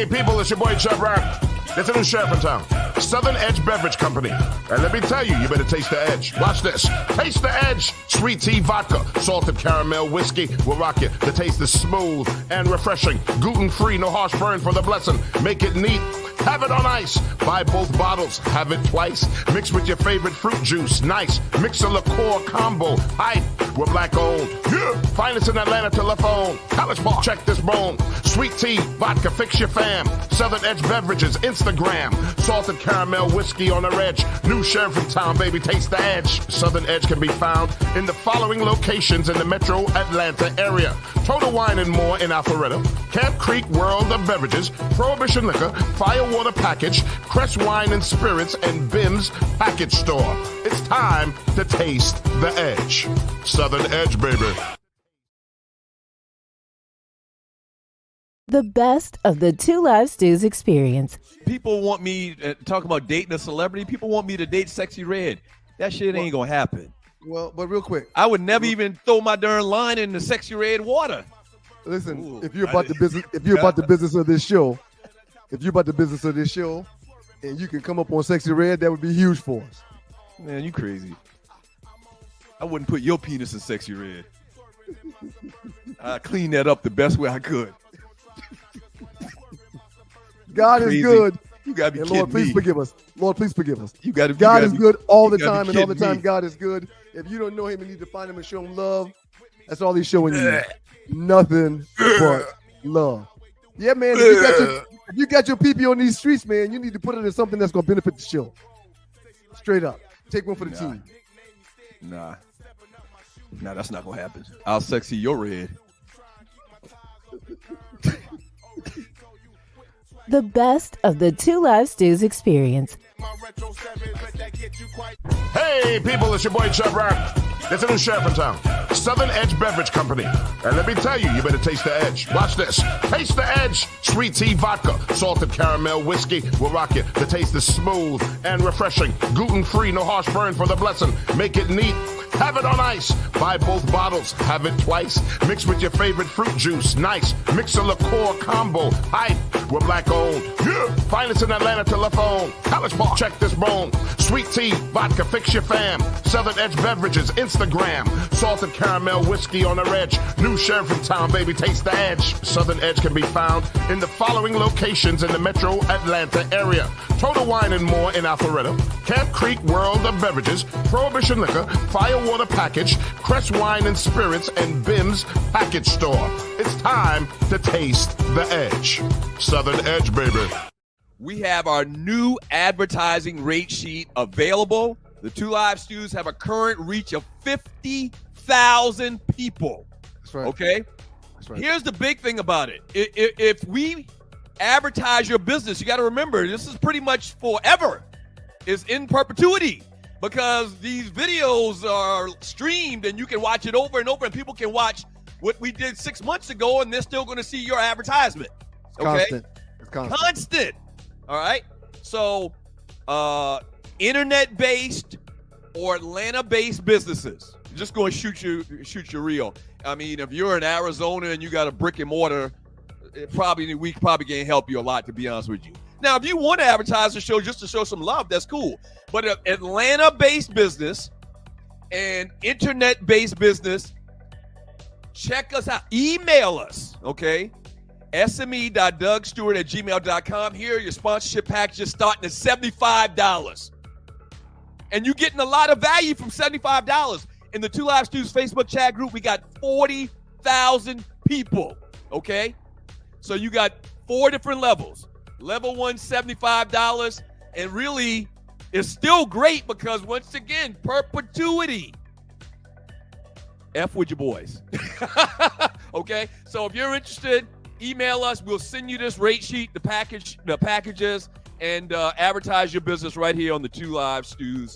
people, it's your boy Chub Rock. There's a new sheriff in town, Southern Edge Beverage Company. And let me tell you, you better taste the edge. Watch this. Taste the edge. Sweet tea vodka, salted caramel whiskey will rock you. The taste is smooth and refreshing. Gluten-free, no harsh burn for the blessing. Make it neat. Have it on ice. Buy both bottles. Have it twice. Mix with your favorite fruit juice. Nice. Mix a liqueur combo. Hype. We're black owned. Yeah. Finest in Atlanta telephone. College Park. Check this bone. Sweet tea, vodka, fix your fam. Southern Edge Beverages, Instagram. Salted caramel whiskey on the edge. New sheriff in town, baby. Taste the edge. Southern Edge can be found in the following locations in the metro Atlanta area. Total Wine and More in Alpharetta. Camp Creek World of Beverages. Prohibition Liquor. Firewater Package. Crest Wine and Spirits and Bim's Package Store. It's time to taste the edge. Southern Edge, baby. The best of the Two Live Stews experience. People want me talk about dating a celebrity. People want me to date Sexy Red. That shit ain't gonna happen. Well, but real quick, I would never even throw my darn line in the Sexy Red water. listen. Ooh, if you're about the business of this show, and you can come up on Sexy Red, that would be huge for us. Man, you crazy. I wouldn't put your penis in Sexy Red. I cleaned that up the best way I could. God is good. You gotta be and kidding Lord, please me. forgive us. Lord, please forgive us. God is good all the you gotta time, be and all the kidding time me. God is good. If you don't know him, you need to find him and show him love. That's all he's showing you. Nothing but love. Yeah, man. If you got your pee-pee on these streets, man, you need to put it in something that's going to benefit the show. Straight up. Take one for the team. Nah, that's not gonna happen. I'll sexy your red. The best of the Two Live Stews experience. Hey, people, it's your boy Chub Rock. There's a new sheriff in town, Southern Edge Beverage Company. And let me tell you, you better taste the edge. Watch this. Taste the edge. Sweet tea vodka, salted caramel whiskey will rock you. The taste is smooth and refreshing. Gluten-free, no harsh burn for the blessing. Make it neat. Have it on ice. Buy both bottles. Have it twice. Mix with your favorite fruit juice. Nice. Mix a liqueur combo. Hype. We're black owned. Yeah. Finest in Atlanta telephone. College Park. Check this bone. Sweet tea, vodka, fix your fam. Southern Edge Beverages, Instagram. Salted caramel whiskey on the edge. New sheriff in town, baby. Taste the edge. Southern Edge can be found in the following locations in the metro Atlanta area. Total Wine and More in Alpharetta. Camp Creek World of Beverages. Prohibition Liquor. Firewater Package. Crest Wine and Spirits and Bim's Package Store. It's time to taste the edge. Southern Edge, baby. We have our new advertising rate sheet available. The Two Live Stews have a current reach of 50,000 people. That's right. Okay? That's right. Here's the big thing about it. If we advertise your business, you got to remember, this is pretty much forever. It's in perpetuity because these videos are streamed and you can watch it over and over and people can watch what we did 6 months ago and they're still going to see your advertisement. Okay? It's Constant. All right. So, internet-based or Atlanta-based businesses, just going to shoot you real. I mean, if you're in Arizona and you got a brick and mortar, we probably can't help you a lot, to be honest with you. Now, if you want to advertise the show just to show some love, that's cool. But an Atlanta-based business and internet-based business, check us out. Email us, okay? sme.dougstewart@gmail.com. Here are your sponsorship packages starting at $75. And you're getting a lot of value from $75. In the Two Live Stews Facebook chat group, we got 40,000 people, okay? So you got 4 different levels. Level 1, $75. And really, it's still great because, once again, perpetuity. F with your boys. Okay? So if you're interested, email us. We'll send you this rate sheet, the packages, and advertise your business right here on the Two Live Stews.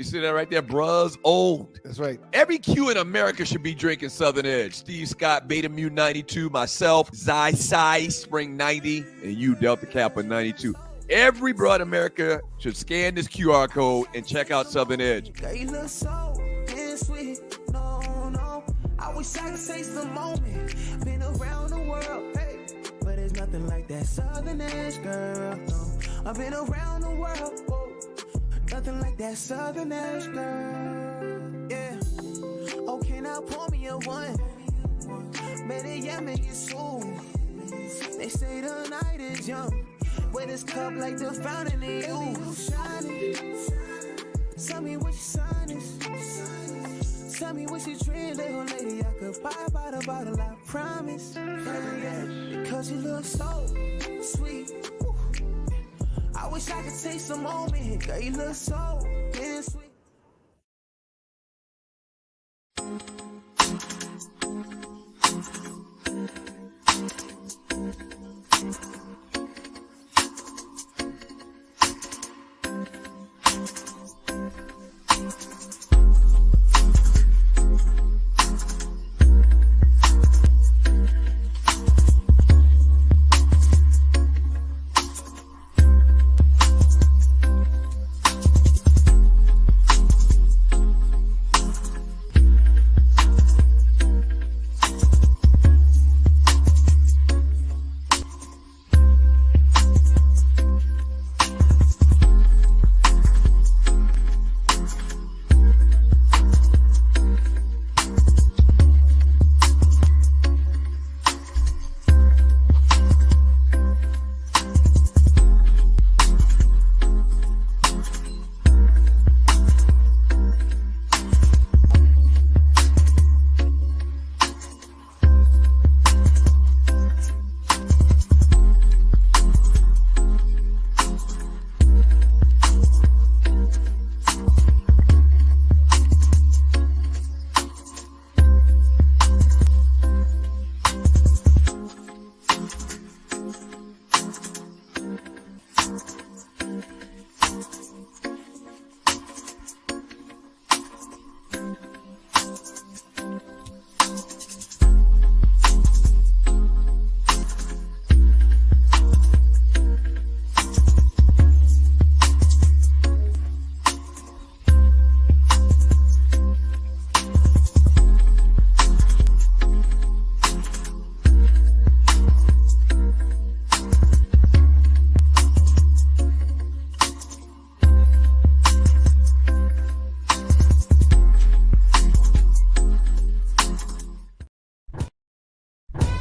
see that right there? Bruh's owned. That's right. Every Q in America should be drinking Southern Edge. Steve Scott, Beta Mu 92, myself, Zy Sai, Spring 90, and you, Delta Kappa 92. Every bro in America should scan this QR code and check out Southern Edge. I wish I could taste the moment. Been around the world, hey, but there's nothing like that Southern Edge, girl. No, I've been around the world, whoa. Nothing like that Southern Edge, girl. Yeah. Okay, now pour me a one. Better yet, make it soon. They say the night is young, but this cup like the fountain in you. Shining. Tell me what your sign is. Tell me what you drink, little lady. I could buy by the bottle, I promise. Yeah, because you look so sweet. I wish I could taste the moment. Girl, you look so damn sweet.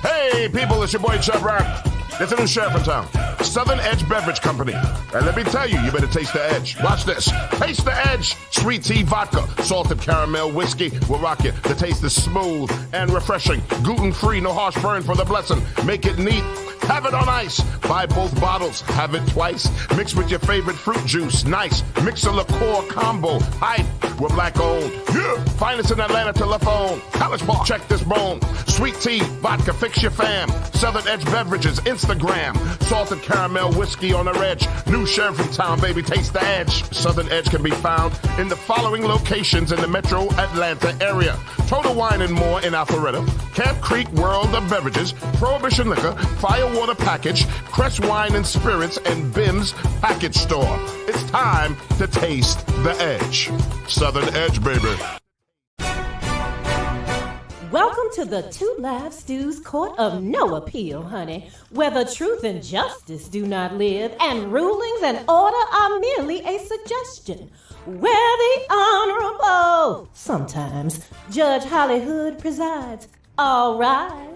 Hey, people, it's your boy Chub Rock. There's a new sheriff in town, Southern Edge Beverage Company. And let me tell you, you better taste the edge. Watch this. Taste the edge. Sweet tea vodka, salted caramel whiskey will rock you. The taste is smooth and refreshing. Gluten-free, no harsh burn for the blessing. Make it neat. Have it on ice. Buy both bottles. Have it twice. Mix with your favorite fruit juice. Nice. Mix a liqueur combo. Hype. We're black owned. Yeah. Find us in Atlanta telephone. College Park. Check this bone. Sweet tea, vodka, fix your fam. Southern Edge Beverages, Instagram. Salted caramel whiskey on the edge. New sheriff in town, baby. Taste the edge. Southern Edge can be found in the following locations in the metro Atlanta area. Total Wine and More in Alpharetta. Camp Creek World of Beverages. Prohibition Liquor. Firewater Package. Crest Wine and Spirits. And Bim's Package Store. It's time to taste the edge. Southern Edge, baby. Welcome to the Two Live Stews Court of No Appeal, honey, where the truth and justice do not live, and rulings and order are merely a suggestion. Where the Honorable, sometimes, Judge Hollywood presides. All rise.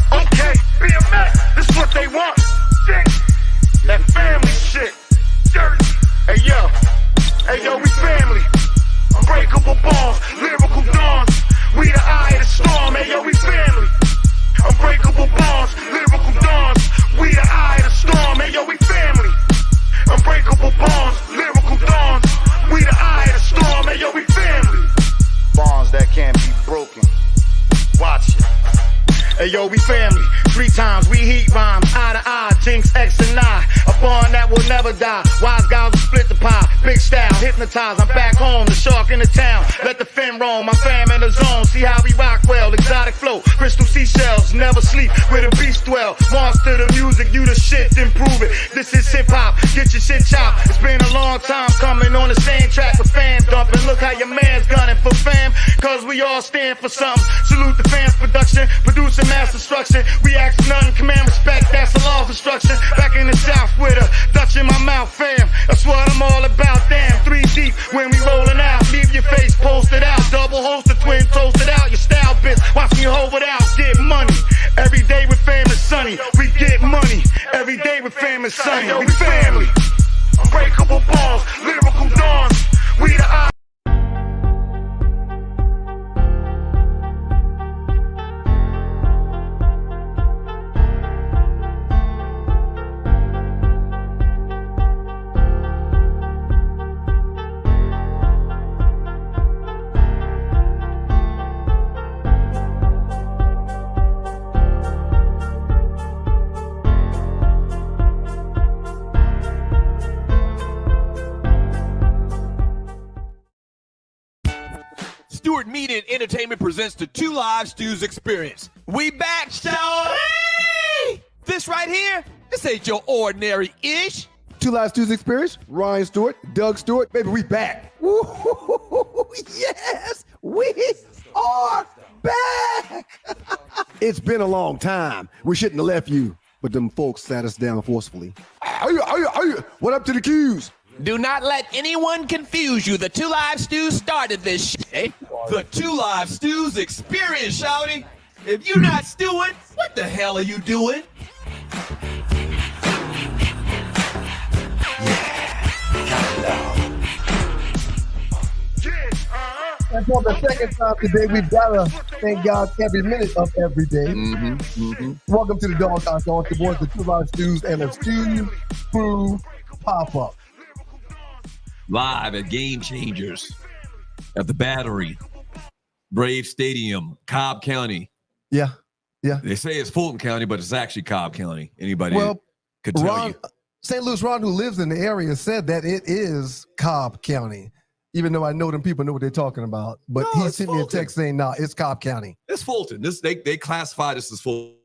Okay, BMX, this is what they want. That family shit. Dirty. Hey yo, we family. Unbreakable bonds, lyrical dawns. We the eye of the storm. Hey yo, we family. Unbreakable bonds, lyrical dawns. We the eye of the storm. Hey yo, we family. Unbreakable bonds, lyrical dawns. We the eye of the storm. Hey yo, we family. Hey yo, we family. 3 times we heat rhymes, eye to eye, Jinx, X and I. A bond that will never die. Wise guys will split the pie. Big style, hypnotize. I'm back home, the shark in the town. Let the fin roam, my fam in the zone. See how we rock well, exotic flow. Crystal seashells, never sleep where the beast dwell. Monster the music, you the shit, then prove it. This is hip hop, get your shit chopped. It's been a long time coming on the same track with fan dumping. Look how your man's gunning for fam, cause we all stand for something. Salute the fans production, producing mass destruction. We ask for nothing, command respect, that's the law of instruction. Back in the south with a Dutch in my mouth, fam. That's what I'm all about, damn. 3 deep when we rolling out. Leave your face posted out. Double hosted, twin toasted out. Your style bitch, watch me hold it out. Get money. Every day with fam is sunny. We get money. Every day with fam is sunny. We family. Unbreakable balls, lyrical dawns. We the eye. Stewart Media and Entertainment presents the Two Live Stews Experience. We back, show. This right here, this ain't your ordinary-ish. Two Live Stews Experience, Ryan Stewart, Doug Stewart, baby, we back. Woo-hoo-hoo-hoo-hoo. Yes, we are back. It's been a long time. We shouldn't have left you, but them folks sat us down forcefully. What up to the Qs? Do not let anyone confuse you. The Two Live Stews started this shit. The Two Live Stews Experience, shouty. If you're not stewing, what the hell are you doing? And for the second time today, we've got to thank God every minute of every day. Welcome to the Dog Talk Show. It's the boys, the Two Live Stews, and the Stew Crew Pop-Up. Live at Game Changers at the Battery, Brave Stadium, Cobb County. Yeah. They say it's Fulton County, but it's actually Cobb County. Anybody could tell you. St. Louis Ron, who lives in the area, said that it is Cobb County, even though I know them people know what they're talking about. But he sent me a text saying, "No, it's Cobb County." It's Fulton. They classify this as Fulton.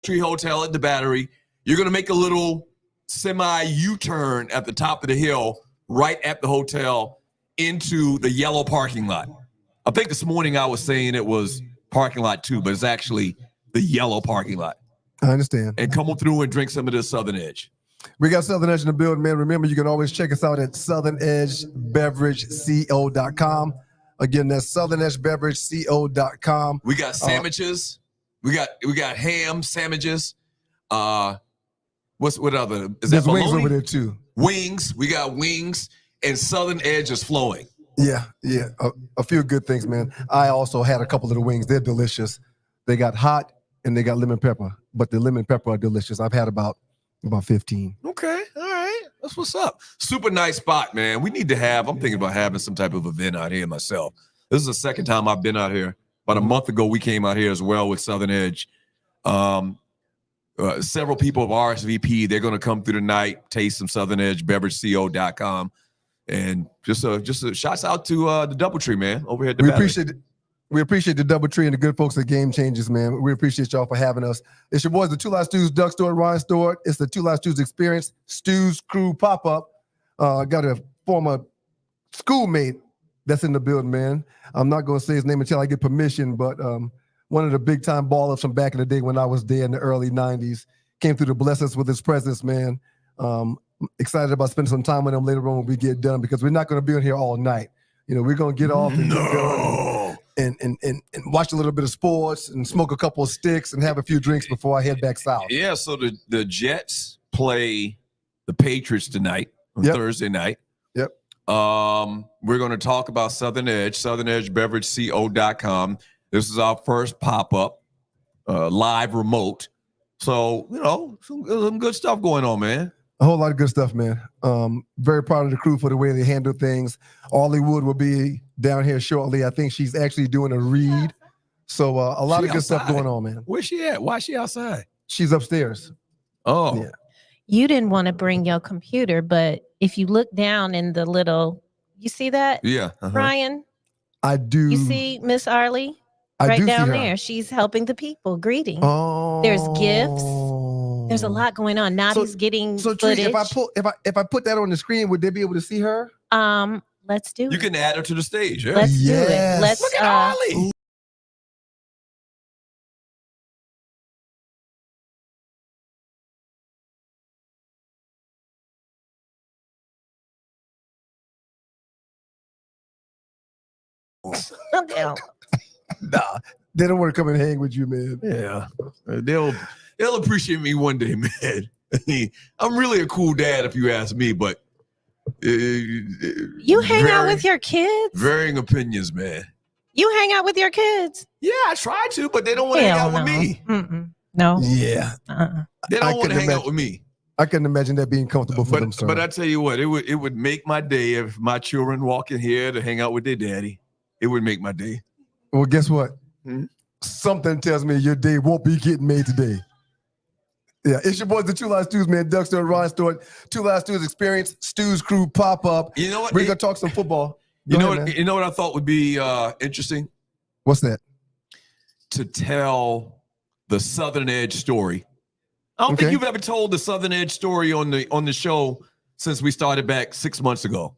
Tree Hotel at the Battery. You're going to make a little semi-U-turn at the top of the hill, right at the hotel, into the yellow parking lot. I think this morning I was saying it was parking lot 2, but it's actually the yellow parking lot. I understand. And come on through and drink some of this Southern Edge. We got Southern Edge in the building, man. Remember, you can always check us out at southernedgebeverageco.com. Again, that's southernedgebeverageco.com. We got sandwiches. We got ham sandwiches. What other? Is There's that wings bologna? over there too. Wings. We got wings, and Southern Edge is flowing. Yeah. A few good things, man. I also had a couple of the wings. They're delicious. They got hot and they got lemon pepper, but the lemon pepper are delicious. I've had about 15. Okay, all right. That's what's up. Super nice spot, man. I'm thinking about having some type of event out here myself. This is the second time I've been out here. About a month ago, we came out here as well with Southern Edge. Several people have RSVP. They're going to come through tonight, taste some Southern Edge, beverageco.com. And just a shouts out to the Doubletree, man, over here at the Battery. We appreciate the Doubletree and the good folks at Game Changers, man. We appreciate y'all for having us. It's your boys, the Two Live Stews, Doug Stewart, Ryan Stewart. It's the Two Live Stews Experience, Stews Crew Pop-Up. Got a former schoolmate that's in the building, man. I'm not going to say his name until I get permission, but one of the big-time ballers from back in the day when I was there in the early 90s came through to bless us with his presence, man. Excited about spending some time with him later on when we get done, because we're not going to be in here all night. You know, we're going to get off and get going and watch a little bit of sports and smoke a couple of sticks and have a few drinks before I head back south. Yeah, so the Jets play the Patriots tonight on Thursday night. Yep. We're going to talk about Southern Edge, southernedgebeverageco.com. This is our first pop-up, live remote. So, you know, some good stuff going on, man. A whole lot of good stuff, man. Very proud of the crew for the way they handle things. Ollie Wood will be down here shortly. I think she's actually doing a read. So a lot She of good stuff outside. going on, man. Where's she at? Why is she outside? She's upstairs. Oh, Yeah. You didn't want to bring your computer, but if you look down in the little, you see that, yeah. Uh-huh. Ryan? I do. You see Miss Arlie I right do down see her. there. She's helping the people, greeting. Oh. There's gifts. There's a lot going on. Nadi's getting So Tree, footage. if I put that on the screen, would they be able to see her? Let's do You it. can add her to the stage. Yeah. Let's do Yes. it. Let's Look at Arlie. down. Nah, they don't want to come and hang with you, man. Yeah, they'll appreciate me one day, man. I'm really a cool dad, if you ask me. But You hang out with your kids? Varying opinions, man. You hang out with your kids? Yeah, I try to, but they don't want to hang out with me. No. Yeah, They don't want to couldn't hang out imagine- with me. I couldn't imagine that being comfortable for them, sir. But I tell you what, it would make my day if my children walk in here to hang out with their daddy. It would make my day. Well, guess what? Hmm? Something tells me your day won't be getting made today. Yeah, it's your boys, the Two Live Stews, man. Doug Stewart, Ron Stewart, Two Live Stews Experience, Stews Crew pop up. You know what? We're gonna talk some football. You Go know ahead, what? man. You know what I thought would be interesting What's that? to tell the Southern Edge story. I don't Okay. think you've ever told the Southern Edge story on the show since we started back 6 months ago.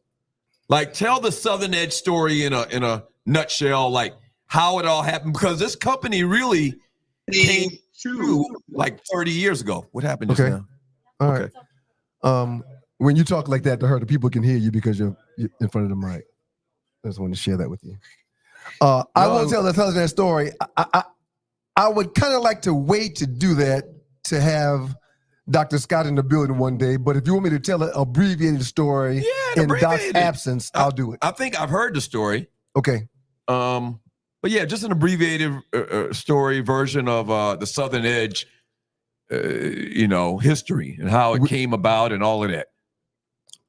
Like, tell the Southern Edge story in a nutshell, like how it all happened, because this company really came through like 30 years ago. What happened just Okay. now? All right. When you talk like that to her, the people can hear you because you're in front of the mic. I just wanted to share that with you. I won't tell the Southern Edge story. I would kind of like to wait to do that, to have Dr. Scott in the building one day. But if you want me to tell an abbreviated story in Doc's abbreviated. absence, I'll do it. I think I've heard the story. Okay. But yeah, just an abbreviated story version of the Southern Edge, history and how it came about and all of that.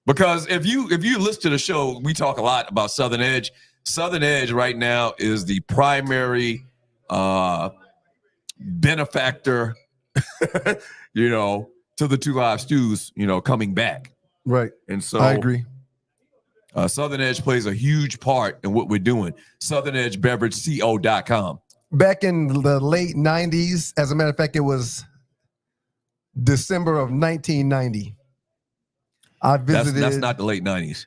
Because if you listen to the show, we talk a lot about Southern Edge. Southern Edge right now is the primary benefactor, to the Two Live Stews, coming back. Right. And so I agree. Southern Edge plays a huge part in what we're doing. SouthernEdgeBeverageCO.com. Back in the late 90s, as a matter of fact, it was December of 1990. I visited. That's not the late 90s.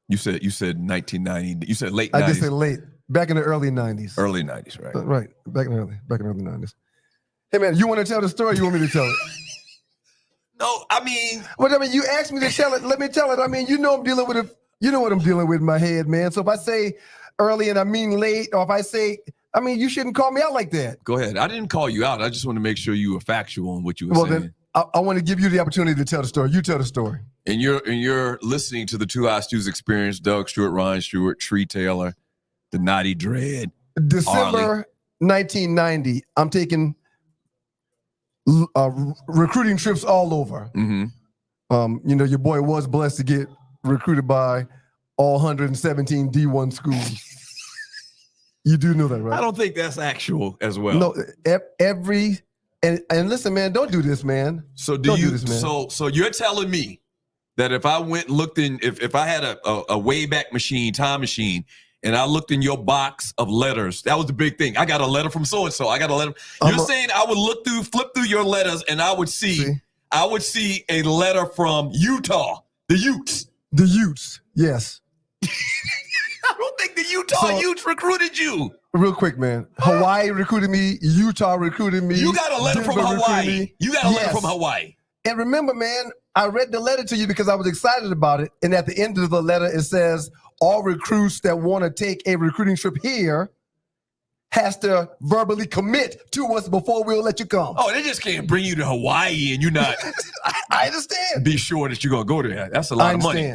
You said 1990. You said late 90s. I just said late. Back in the early 90s. Early 90s, right? Right. Back in the early 90s. Hey man, you want to tell the story? Or you want me to tell it? No, I mean, You asked me to tell it. Let me tell it. I'm dealing with it. You know what I'm dealing with in my head, man. So if I say early and I mean late, or if I say, you shouldn't call me out like that. go ahead. I didn't call you out. I just want to make sure you were factual in what you were Well, saying. then I want to give you the opportunity to tell the story. You tell the story. And you're listening to the Two Live Stews Experience. Doug Stewart, Ryan Stewart, Tree Taylor, the Naughty Dread. December 1990. I'm taking recruiting trips all over. Mm-hmm. Your boy was blessed to get recruited by all 117 D1 schools. You do know that, right? I don't think that's actual as well. No, and listen, man, don't do this, man. So Don't do this, man. So you're telling me that if I went and looked in, if I had a Wayback Machine, time machine, and I looked in your box of letters, that was the big thing. I got a letter from so and so. I got a letter. You're saying I would flip through your letters, and I would see a letter from Utah, the Utes. The Utes, yes. I don't think the Utah Utes recruited you. Real quick, man. Hawaii recruited me. Utah recruited me. You got a letter from Denver recruited Hawaii. me. You got a letter Yes. from Hawaii. And remember, man, I read the letter to you because I was excited about it. And at the end of the letter, it says, all recruits that want to take a recruiting trip here has to verbally commit to us before we'll let you come. Oh, they just can't bring you to Hawaii and you're not I understand. be sure that you're going to go there. That's a lot of money.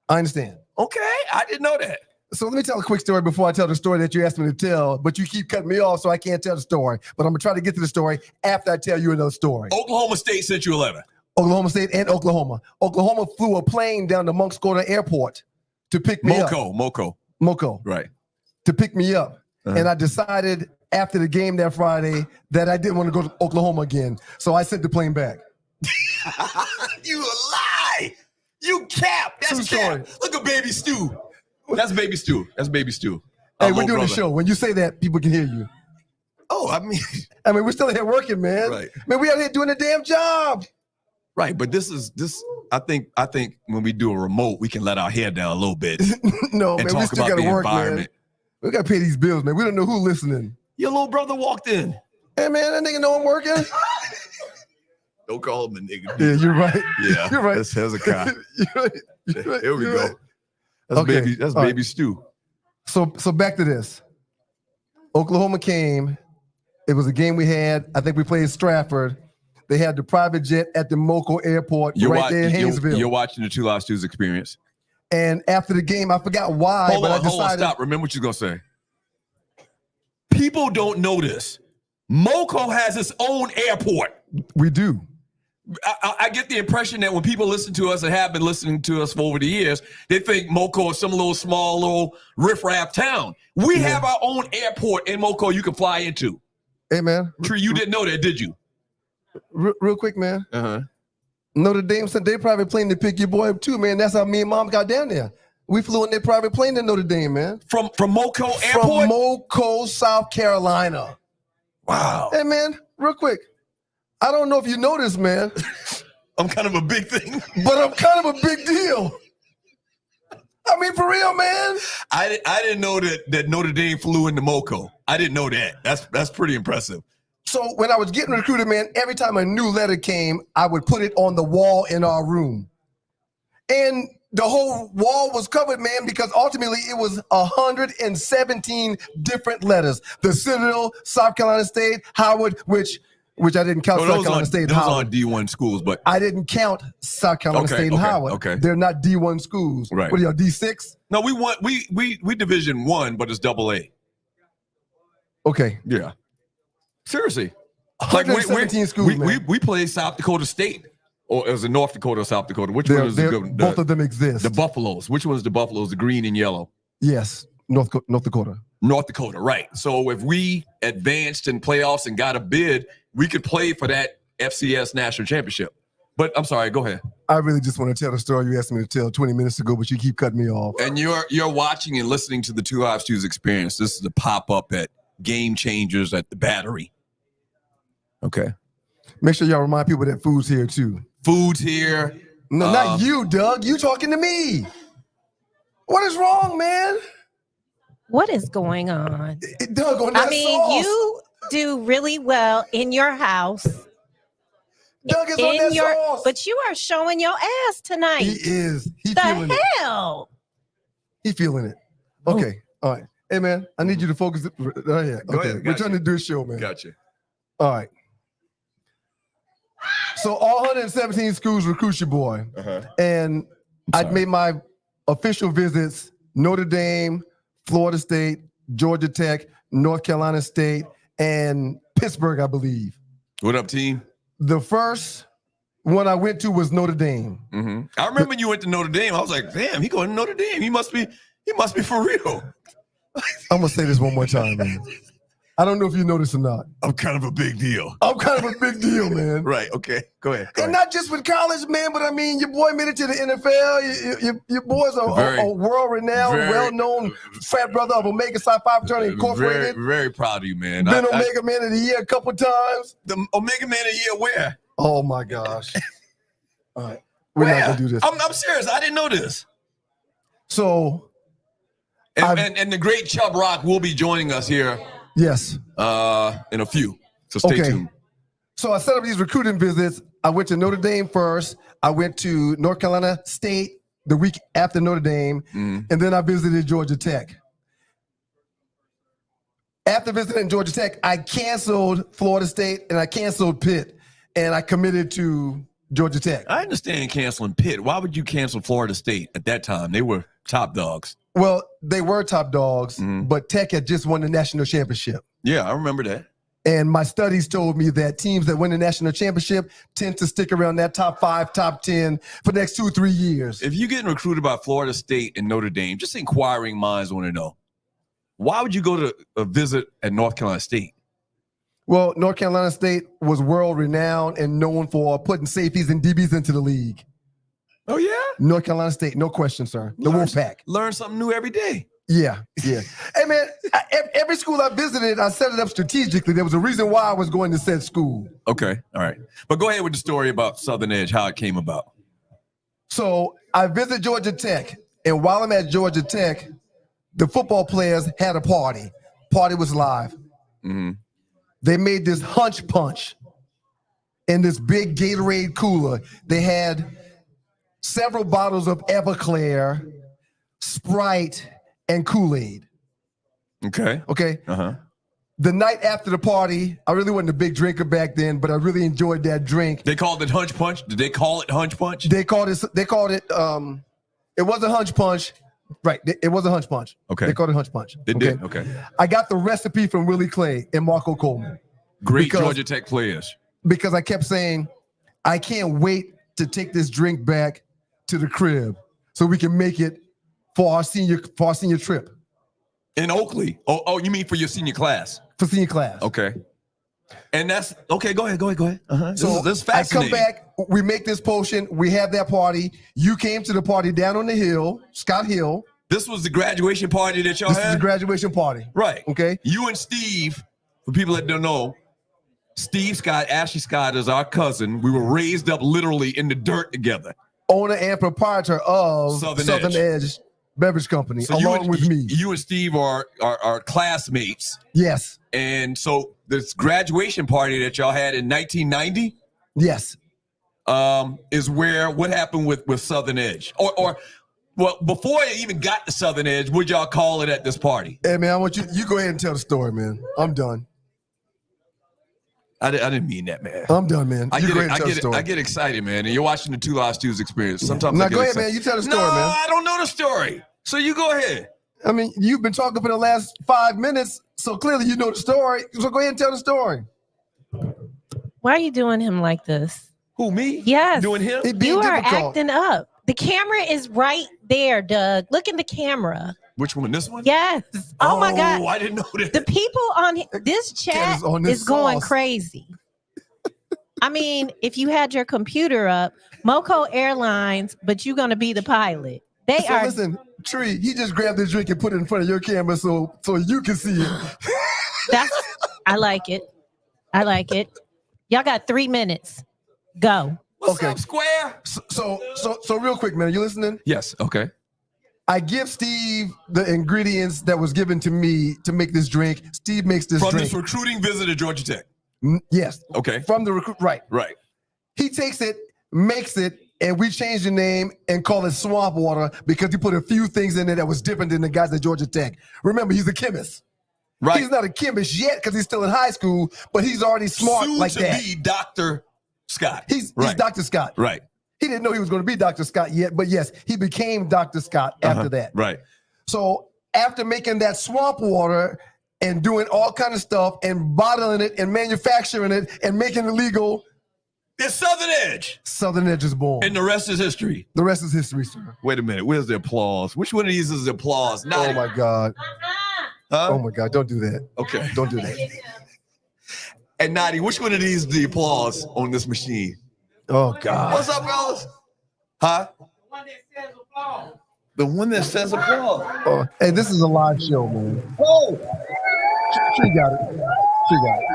I understand. Okay, I didn't know that. So let me tell a quick story before I tell the story that you asked me to tell, but you keep cutting me off, so I can't tell the story. But I'm going to try to get to the story after I tell you another story. Oklahoma State sent you a letter. Oklahoma State and Oklahoma. Oklahoma flew a plane down to Moncks Airport to pick me up. Moco. Moco. Right. To pick me up. and I decided after the game that Friday that I didn't want to go to Oklahoma again. So I sent the plane back. You a lie. You cap. That's True cap. story. Look at Baby Stew. That's Baby Stew. That's Baby Stew. Hey, we're doing the show. When you say that, people can hear you. Oh, I mean, we're still here working, man. Right. Man, we out here doing a damn job. right. But this. I think when we do a remote, we can let our hair down a little bit No, and man, we talk still about got to the work, man. environment. We got to pay these bills, man. We don't know who's listening. Your little brother walked in. Hey, man, that nigga know I'm working. Don't call him a nigga. Yeah, you're right. Yeah, You're right. That's Hezekiah. You're right. Here we You're go. right. That's Okay, That's all Baby right. Stew. So back to this. Oklahoma came. It was a game we had. I think we played Stratford. They had the private jet at the Moco Airport there in Haynesville. You're watching the Two Live Stews experience. And after the game, I forgot why, Hold but on, I decided. stop. Remember what you're gonna say. People don't know this. Moco has its own airport. We do. I get the impression that when people listen to us and have been listening to us for over the years, they think Moco is some little small little riffraff town. We have our own airport in Moco you can fly into. Hey, man. Tree, you didn't know that, did you? Real quick, man. Uh-huh. Notre Dame sent their private plane to pick your boy up too, man. That's how me and Mom got down there. We flew in their private plane to Notre Dame, man. From Moco Airport? From Moco, South Carolina. Wow. Hey, man, real quick. I don't know if you know this, man, I'm kind of a big thing. but I'm kind of a big deal. I mean, for real, man. I didn't know that Notre Dame flew into Moco. I didn't know that. That's pretty impressive. So when I was getting recruited, man, every time a new letter came, I would put it on the wall in our room. And the whole wall was covered, man, because ultimately it was 117 different letters. The Citadel, South Carolina State, Howard, which I didn't count South Carolina State and those Howard. aren't D1 schools, but I didn't count South Carolina Okay, State and okay, Howard. okay. They're not D1 schools. Right. What are y'all, D6? no, we Division 1, but it's double A. Okay. Yeah. Seriously. 117 schools, man. We played South Dakota State. Or it was in North Dakota or South Dakota. Which They're- one is the they're- good one? both of them exist. The Buffaloes. Which one is the Buffaloes? The green and yellow. Yes, North Dakota. North Dakota, right. So if we advanced in playoffs and got a bid, we could play for that FCS national championship. But I'm sorry, go ahead. I really just want to tell the story you asked me to tell 20 minutes ago, but you keep cutting me off. And you're watching and listening to the Two Live Stews experience. This is the pop-up at Game Changers at the Battery. Okay. Make sure y'all remind people that food's here too. Food's here. No, not you, Doug. You talking to me. What is wrong, man? What is going on? Doug, on that I mean, sauce. you do really well in your house. Doug is on that sauce. But you are showing your ass tonight. He is. He the feeling it. hell? He feeling it. Okay. All right. Hey, man, I need you to focus. Yeah. Go Okay. ahead, We're gotcha. trying to do a show, man. Gotcha. All right. So all 117 schools recruit your boy. Uh-huh. And I made my official visits, Notre Dame, Florida State, Georgia Tech, North Carolina State, and Pittsburgh, I believe. What up, team? The first one I went to was Notre Dame. Mm-hmm. I remember when you went to Notre Dame. I was like, damn, he going to Notre Dame. He must be for real. I'm going to say this one more time, man. I don't know if you know this or not. I'm kind of a big deal. I'm kind of a big deal, man. Right. Okay. Go ahead. And not just with college, man, but I mean, your boy made it to the NFL. Your boy's a world-renowned, well-known frat brother of Omega Psi Phi Fraternity Incorporated. Very, very proud of you, man. Been Omega Man of the Year a couple times. The Omega Man of the Year where? Oh, my gosh. All right. We're not going to do this. I'm serious. I didn't know this. So. And the great Chub Rock will be joining us here. Yes. In a few. So stay tuned. So I set up these recruiting visits. I went to Notre Dame first. I went to North Carolina State the week after Notre Dame. And then I visited Georgia Tech. After visiting Georgia Tech, I canceled Florida State and I canceled Pitt. And I committed to Georgia Tech. I understand canceling Pitt. Why would you cancel Florida State at that time? They were top dogs. Well, they were top dogs, but Tech had just won the national championship. Yeah, I remember that. And my studies told me that teams that win the national championship tend to stick around that top 5, top 10 for the next 2 or 3 years. If you're getting recruited by Florida State and Notre Dame, just inquiring minds want to know, why would you go to a visit at North Carolina State? Well, North Carolina State was world renowned and known for putting safeties and DBs into the league. Oh, yeah? North Carolina State, no question, sir. The Wolfpack. Learn something new every day. Yeah. Hey, man, every school I visited, I set it up strategically. There was a reason why I was going to said school. Okay, all right. But go ahead with the story about Southern Edge, how it came about. So I visit Georgia Tech, and while I'm at Georgia Tech, the football players had a party. Party was live. Mm-hmm. They made this hunch punch in this big Gatorade cooler. They had several bottles of Everclear, Sprite, and Kool-Aid. Okay. Uh-huh. The night after the party, I really wasn't a big drinker back then, but I really enjoyed that drink. They called it Hunch Punch? Did they call it Hunch Punch? It wasn't Hunch Punch. Right, it was a Hunch Punch. Okay. They called it Hunch Punch. They did? Okay. I got the recipe from Willie Clay and Marco Coleman. Great Georgia Tech players. Because I kept saying, I can't wait to take this drink back to the crib so we can make it for our senior trip. In Oakley? Oh, you mean for your senior class? For senior class. Okay. And that's okay. Go ahead. Uh-huh. So this is I fascinating. come back, we make this potion, we have that party. You came to the party down on the hill, Scott Hill. This was the graduation party that y'all This had? is the graduation party. Right. Okay. You and Steve, for people that don't know, Steve Scott, Ashley Scott is our cousin. We were raised up literally in the dirt together. Owner and proprietor of Southern Edge Beverage Company, So along with me. You and Steve are classmates. Yes. And so this graduation party that y'all had in 1990, yes, is where what happened with Southern Edge, or well, before it even got to Southern Edge, would y'all call it at this party? Hey man, I want you go ahead and tell the story, man. I'm done. I didn't mean that, man. I'm done, man. I get excited, man. And you're watching the Two Live Stews experience. Sometimes Now I get go ahead, excited. man. You tell the story, no, man. I don't know the story. So you go ahead. I mean, you've been talking for the last 5 minutes, so clearly you know the story. So go ahead and tell the story. Why are you doing him like this? Who, me? Yes. Doing him? You are acting up. The camera is right there, Doug. Look in the camera. Which one? This one? Yes. Oh my God. I didn't know that. The people on this chat is on this is going sauce. crazy. I mean, if you had your computer up, Moco Airlines, but you're going to be the pilot. They So are. listen, Tree, he just grabbed the drink and put it in front of your camera so you can see it. I like it. I like it. Y'all got 3 minutes. Go. What's up, Square? So real quick, man, you listening? Yes. Okay. I give Steve the ingredients that was given to me to make this drink. Steve makes this From drink. this recruiting visit at Georgia Tech. Yes. Okay. From the recruit, right. Right. He takes it, makes it, and we change the name and call it Swamp Water because he put a few things in there that was different than the guys at Georgia Tech. Remember, he's a chemist. Right. He's not a chemist yet because he's still in high school, but he's already smart Soon like to that. be Dr. Scott. He's right. Dr. Scott. Right. He didn't know he was going to be Dr. Scott yet, but yes, he became Dr. Scott after that. Right. So after making that swamp water and doing all kind of stuff and bottling it and manufacturing it and making it legal, it's Southern Edge. Southern Edge is born. And the rest is history. The rest is history, sir. Wait a minute. Where's the applause? Which one of these is the applause? Oh my God. Huh? Oh my God. Don't do that. Okay. Don't do that. And Nadi, which one of these is the applause on this machine? Oh God. What's up, fellas? Huh? The one that says applause. Oh, hey, this is a live show, man. Oh! She got it. She got it.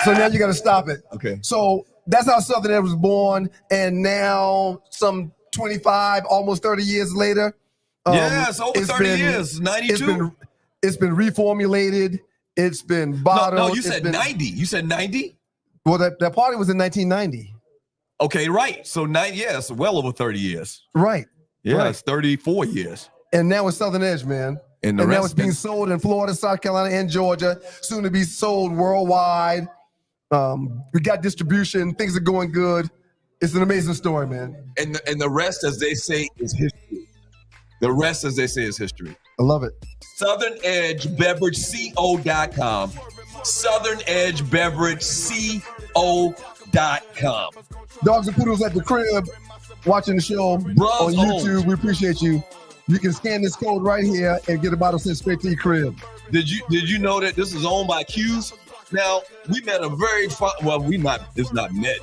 So now you got to stop it. Okay. So that's how Southern Edge was born, and now some 25, almost 30 years later. Yeah, it's over 30 years. 92. It's been reformulated. It's been bottled. No, you said 90. You said 90? Well, that party was in 1990. Okay, right. So it's well over 30 years. Right. Yeah, Right. it's 34 years. And now it's Southern Edge, man. And the now rest it's being is- sold in Florida, South Carolina, and Georgia. Soon to be sold worldwide. We got distribution. Things are going good. It's an amazing story, man. And the rest, as they say, is history. The rest, as they say, is history. I love it. Southern Edge Beverage CO.com. Southern Edge Beverage CO.com. Dogs and Poodles at the crib, watching the show Bros on YouTube. owned. We appreciate you. You can scan this code right here and get a bottle sent straight to your crib. Did you know that this is owned by Q's? Now, we met a very fun, well, it's not met.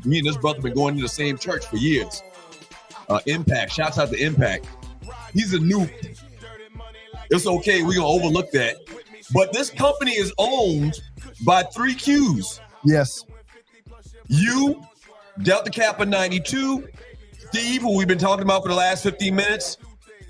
Me and this brother been going to the same church for years. Impact, shouts out to Impact. He's a noob. It's okay, we're gonna overlook that. But this company is owned by 3 Q's. Yes. You, Delta Kappa 92, Steve, who we've been talking about for the last 15 minutes,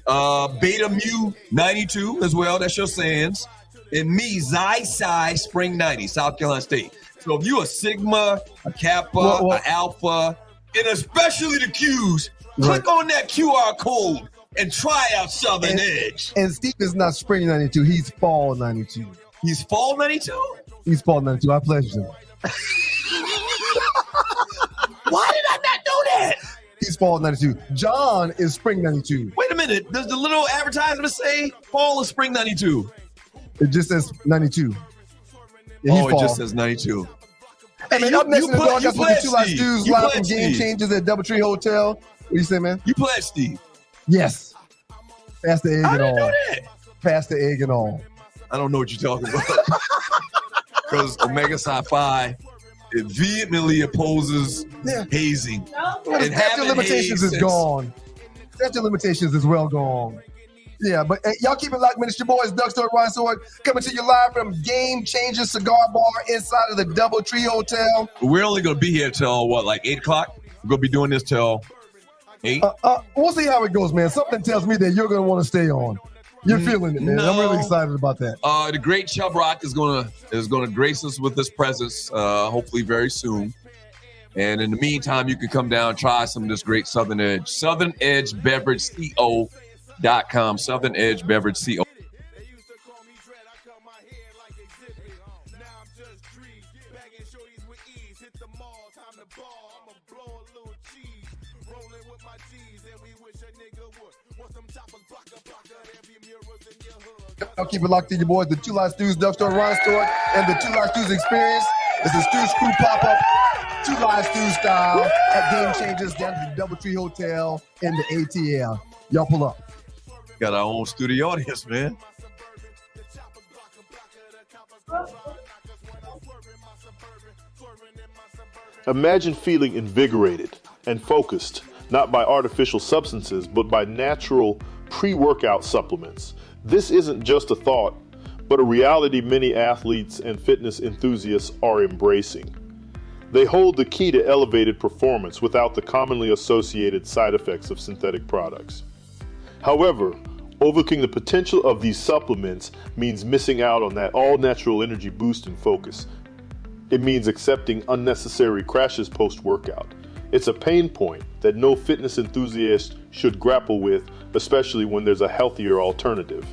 Beta Mu 92 as well, that's your Sands, and me, Xi Psi Spring 90, South Carolina State. So if you're a Sigma, a Kappa, an Alpha, and especially the Q's, click on that QR code and try out Southern Edge. And Steve is not Spring 92, he's Fall 92. He's Fall 92? He's Fall 92, I pledged him. Why did I not know that? He's Fall 92. John is Spring 92. Wait a minute. Does the little advertisement say Fall or Spring 92? It just says 92. Yeah, it just says 92. Hey, man, up next in the dog, that's what the Two Live Stews live from Game Changers at Doubletree Hotel. What do you say, man? You pledged, Steve. Yes. Pass the egg I and didn't all. know that. Pass the egg and all. I don't know what you're talking about. Because Omega Psi Phi, it vehemently opposes hazing. Well, the statute of limitations is gone. Statute of limitations is well gone. Yeah, but y'all keep it locked, man. It's your boys, Doug Stewart, Ryan Sword, coming to you live from Game Changers Cigar Bar inside of the Doubletree Hotel. We're only going to be here till, like 8 o'clock? We're going to be doing this till 8? We'll see how it goes, man. Something tells me that you're going to want to stay on. You're feeling it, man. No. I'm really excited about that. The great Chub Rock is gonna grace us with his presence, hopefully very soon. And in the meantime, you can come down and try some of this great Southern Edge. SouthernEdgeBeverageCO.com. Southern Edge Beverage CO. I'll keep it locked to your boys, the Two Live Stews, Doug Stewart, Ryan Stewart, and the Two Live Stews Experience. It's a Stews Crew pop-up, Two Live Stews style at Game Changers down at the Doubletree Hotel in the ATL. Y'all pull up. Got our own studio audience, man. Imagine feeling invigorated and focused, not by artificial substances, but by natural pre-workout supplements. This isn't just a thought, but a reality many athletes and fitness enthusiasts are embracing. They hold the key to elevated performance without the commonly associated side effects of synthetic products. However, overlooking the potential of these supplements means missing out on that all-natural energy boost and focus. It means accepting unnecessary crashes post-workout. It's a pain point that no fitness enthusiast should grapple with, especially when there's a healthier alternative.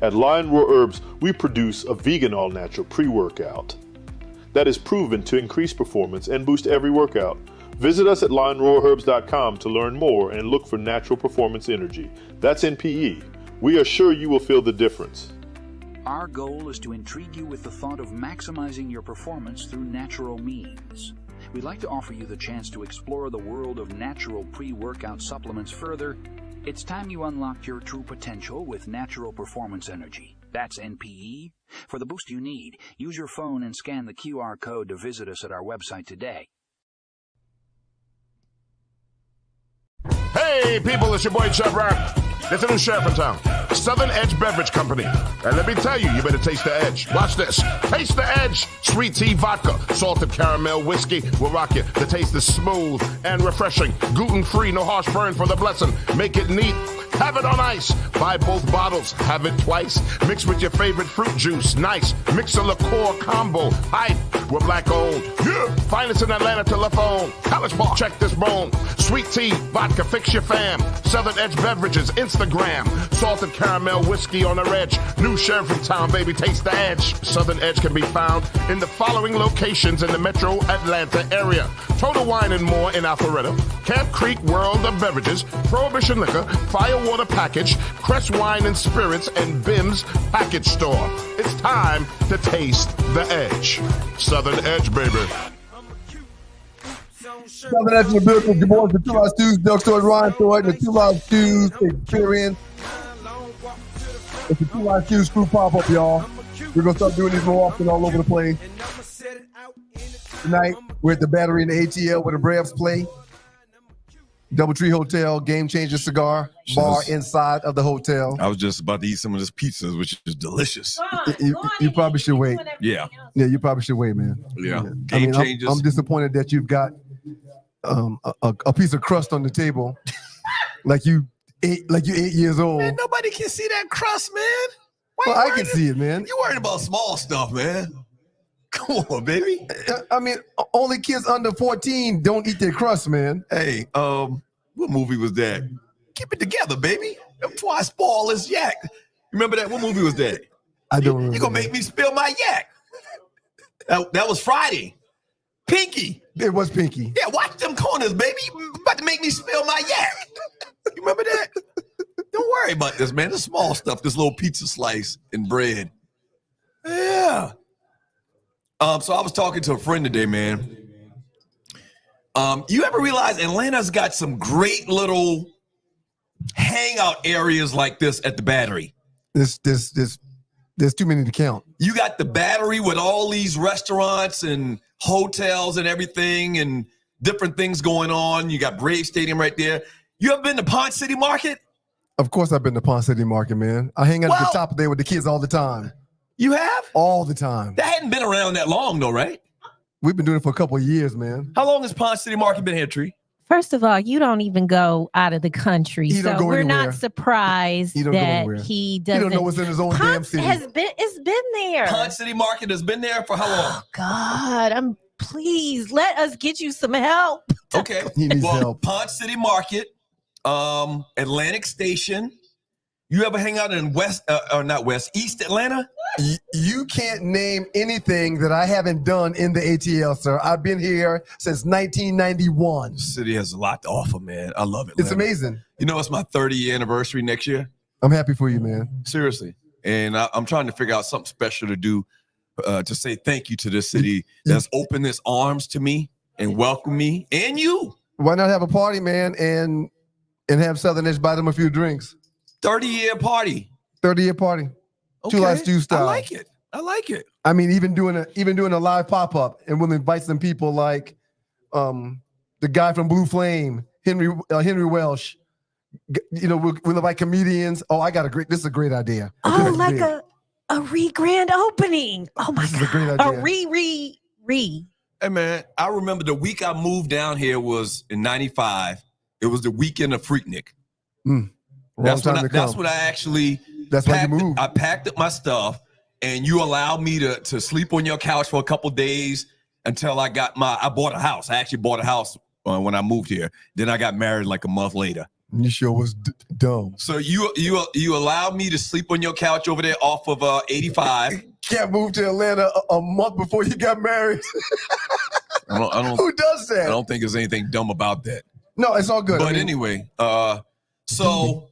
At Lion Roar Herbs, we produce a vegan all-natural pre-workout that is proven to increase performance and boost every workout. Visit us at lionroarherbs.com to learn more and look for natural performance energy. That's NPE. We are sure you will feel the difference. Our goal is to intrigue you with the thought of maximizing your performance through natural means. We'd like to offer you the chance to explore the world of natural pre-workout supplements further. It's time you unlocked your true potential with Natural Performance Energy. That's NPE. For the boost you need, use your phone and scan the QR code to visit us at our website today. Hey, people, it's your boy Chub Rock. There's a new sheriff in town, Southern Edge Beverage Company. And let me tell you, you better taste the edge. Watch this. Taste the edge. Sweet tea vodka, salted caramel whiskey will rock you. The taste is smooth and refreshing. Gluten-free, no harsh burn for the blessing. Make it neat. Have it on ice. Buy both bottles. Have it twice. Mix with your favorite fruit juice. Nice. Mix a liqueur combo. Hype. We're black owned. Yeah. Finest in Atlanta telephone. College Park. Check this bone. Sweet tea, vodka, fix your fam. Southern Edge Beverages, Instagram. Salted caramel whiskey on the edge. New sheriff in town, baby. Taste the edge. Southern Edge can be found in the following locations in the metro Atlanta area. Total Wine and More in Alpharetta. Camp Creek World of Beverages. Prohibition Liquor. Firewater Package. Crest Wine and Spirits. And Bim's Package Store. It's time to taste the edge. Southern Edge, baby. Southern Edge in the building. Your boys, the Two Live Stews, Doug Stewart, Ryan Stewart, and the Two Live Stews experience. It's the Two Live Stews crew pop-up, y'all. We're going to start doing these more often all over the place. Tonight, we're at the Battery in the ATL where the Braves play. Doubletree Hotel, Game Changer Cigar Bar inside of the hotel. I was just about to eat some of this pizza, which is delicious. You probably should wait. Yeah. Yeah, you probably should wait, man. Yeah. Game Changers. I'm disappointed that you've got a piece of crust on the table, like you're 8 years old. Man, nobody can see that crust, man. Well, I can see it, man. You worried about small stuff, man. Come on, baby. I mean, only kids under 14 don't eat their crust, man. Hey, what movie was that? Keep it together, baby. Before I spoil this yak. Remember that? What movie was that? I don't remember. You're going to make me spill my yak. That was Friday. Pinky. It was Pinky. Yeah, watch them corners, baby. You're about to make me spill my yak. You remember that? Don't worry about this, man. The small stuff, this little pizza slice and bread. Yeah. So I was talking to a friend today, man. You ever realize Atlanta's got some great little hangout areas like this at the Battery? There's too many to count. You got the Battery with all these restaurants and hotels and everything and different things going on. You got Brave Stadium right there. You ever been to Ponce City Market? Of course I've been to Ponce City Market, man. I hang out at the top there with the kids all the time. You have? All the time. That hadn't been around that long, though, right? We've been doing it for a couple of years, man. How long has Ponce City Market been here, Tree? First of all, you don't even go out of the country, He don't so go we're anywhere. not surprised He don't go that anywhere. he He doesn't. don't know what's in his own damn Ponce city. it's been there. Ponce City Market has been there for how long? Oh God, please let us get you some help. Okay. He needs help. Ponce City Market, Atlantic Station. You ever hang out in East Atlanta? You can't name anything that I haven't done in the ATL, sir. I've been here since 1991. The city has a lot to offer, man. I love it. It's amazing. You know, it's my 30th anniversary next year. I'm happy for you, man. Seriously. And I'm trying to figure out something special to do to say thank you to this city that's opened its arms to me and welcome me and you. Why not have a party, man, and have Southern Edge buy them a few drinks? 30-year party. 30-year party. Okay. Two Live Stew style. I like it. I mean, even doing a live pop-up, and we'll invite some people like the guy from Blue Flame, Henry Welsh. You know, we'll invite comedians. Oh, this is a great idea. Oh, like a grand opening. Oh my This is God. a great idea. Re. Hey, man, I remember the week I moved down here was in 95. It was the weekend of Freaknik. That's when I actually you moved. I packed up my stuff, and you allowed me to sleep on your couch for a couple days until I bought a house. I actually bought a house when I moved here. Then I got married like a month later. You sure was dumb. So you allowed me to sleep on your couch over there off of 85. Can't move to Atlanta a month before you got married. I don't. Who does that? I don't think there's anything dumb about that. No, it's all good. But anyway, so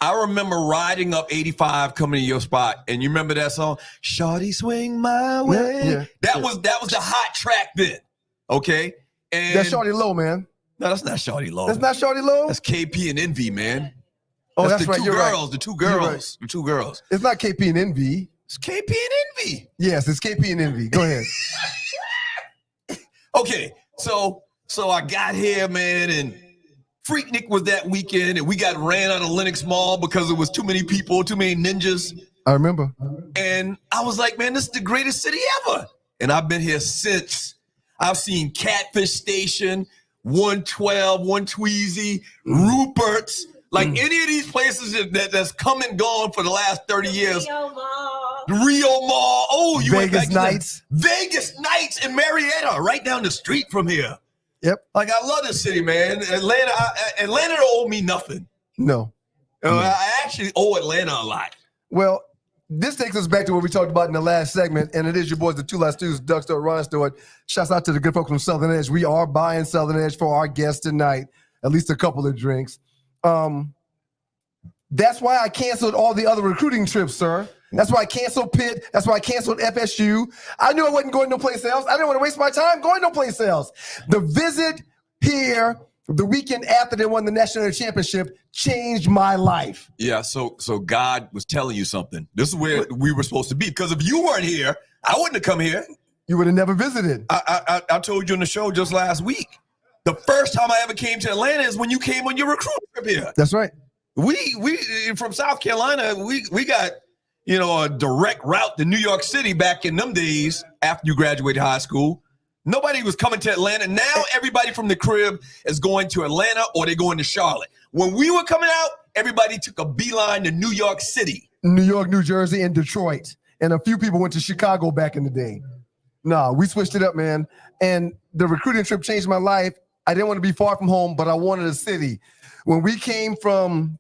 I remember riding up 85 coming to your spot, and you remember that song, "Shawty Swing My Way"? Yeah. That was the hot track then. Okay, and That's Shawty Low, man. No, that's not Shawty Low. That's not Shawty Low? That's KP and Envy, man. Oh, that's the right. two You're girls. right. The two girls. The two girls. It's not KP and Envy. It's KP and Envy. Yes, it's KP and Envy. Go ahead. Okay, so I got here, man, and Freaknik was that weekend, and we got ran out of Lenox Mall because there was too many people, too many ninjas. I remember. And I was like, man, this is the greatest city ever. And I've been here since. I've seen Catfish Station, 112, One Tweezy, Rupert's, like any of these places that's come and gone for the last 30 years. Rio Mall. Oh, you went back Vegas Nights. Vegas Nights in Marietta, right down the street from here. Yep. Like, I love this city, man. Atlanta don't owe me nothing. No. I actually owe Atlanta a lot. Well, this takes us back to what we talked about in the last segment, and it is your boys, the Two Live Stews, Doug Stewart, Ryan Stewart. Shouts out to the good folks from Southern Edge. We are buying Southern Edge for our guests tonight, at least a couple of drinks. That's why I canceled all the other recruiting trips, sir. That's why I canceled Pitt. That's why I canceled FSU. I knew I wasn't going no place else. I didn't want to waste my time going no place else. The visit here the weekend after they won the national championship changed my life. Yeah, so God was telling you something. This is where we were supposed to be. Because if you weren't here, I wouldn't have come here. You would have never visited. I told you on the show just last week. The first time I ever came to Atlanta is when you came on your recruiting trip here. That's right. We from South Carolina, we got, a direct route to New York City back in them days after you graduated high school. Nobody was coming to Atlanta. Now everybody from the crib is going to Atlanta or they're going to Charlotte. When we were coming out, everybody took a beeline to New York City. New York, New Jersey, and Detroit. And a few people went to Chicago back in the day. No, we switched it up, man. And the recruiting trip changed my life. I didn't want to be far from home, but I wanted a city. When we came from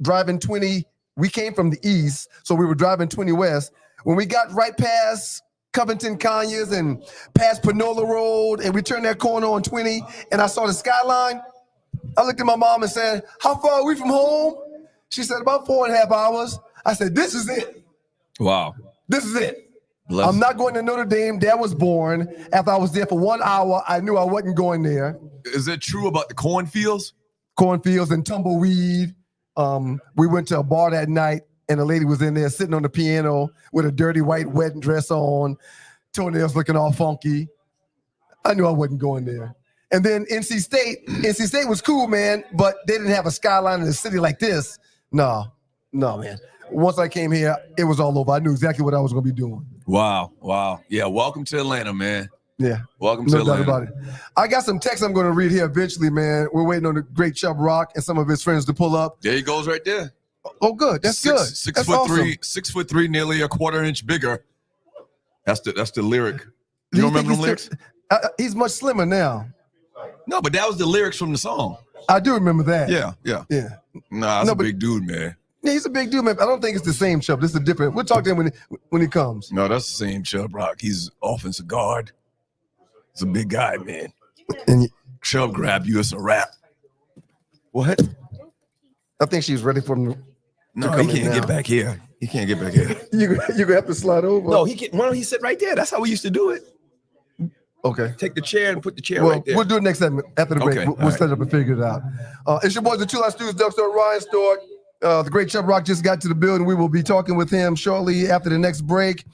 driving 20, we came from the east, so we were driving 20 west. When we got right past Covington Conyers and past Panola Road, and we turned that corner on 20, and I saw the skyline, I looked at my mom and said, "How far are we from home?" She said, "About 4.5 hours." I said, "This is it. Wow. This is it. I'm not going to Notre Dame." Dad was born. After I was there for 1 hour, I knew I wasn't going there. Is it true about the cornfields? Cornfields and tumbleweed. We went to a bar that night, and a lady was in there sitting on the piano with a dirty white wedding dress on, toenails looking all funky. I knew I wasn't going there. And then NC State was cool, man, but they didn't have a skyline in the city like this. No, man. Once I came here, it was all over. I knew exactly what I was going to be doing. Wow. Yeah, welcome to Atlanta, man. Yeah. Welcome to Atlanta. No doubt about it. I got some text I'm going to read here eventually, man. We're waiting on the great Chub Rock and some of his friends to pull up. There he goes right there. Oh, good. That's good. 6'3", awesome. 6'3", nearly a quarter inch bigger. That's the lyric. You don't remember the lyrics? He's much slimmer now. No, but that was the lyrics from the song. I do remember that. Yeah. Nah, that's a big dude, man. Yeah, he's a big dude, man. I don't think it's the same Chub. This is a different. We'll talk to him when he comes. No, that's the same Chub Rock. He's offensive guard. He's a big guy, man. And Chub grab you, it's a wrap. What? I think she's ready for him. No, he can't get back here. He can't get back here. You're gonna have to slide over. No, he can't. Why don't he sit right there? That's how we used to do it. Okay. Take the chair and put the chair right there. We'll do it next segment after the break. Okay, We'll set it up and figure it out. It's your boys, the Two Live Studios, Doug Stewart, Ryan Stewart. The great Chub Rock just got to the building. We will be talking with him shortly after the next break.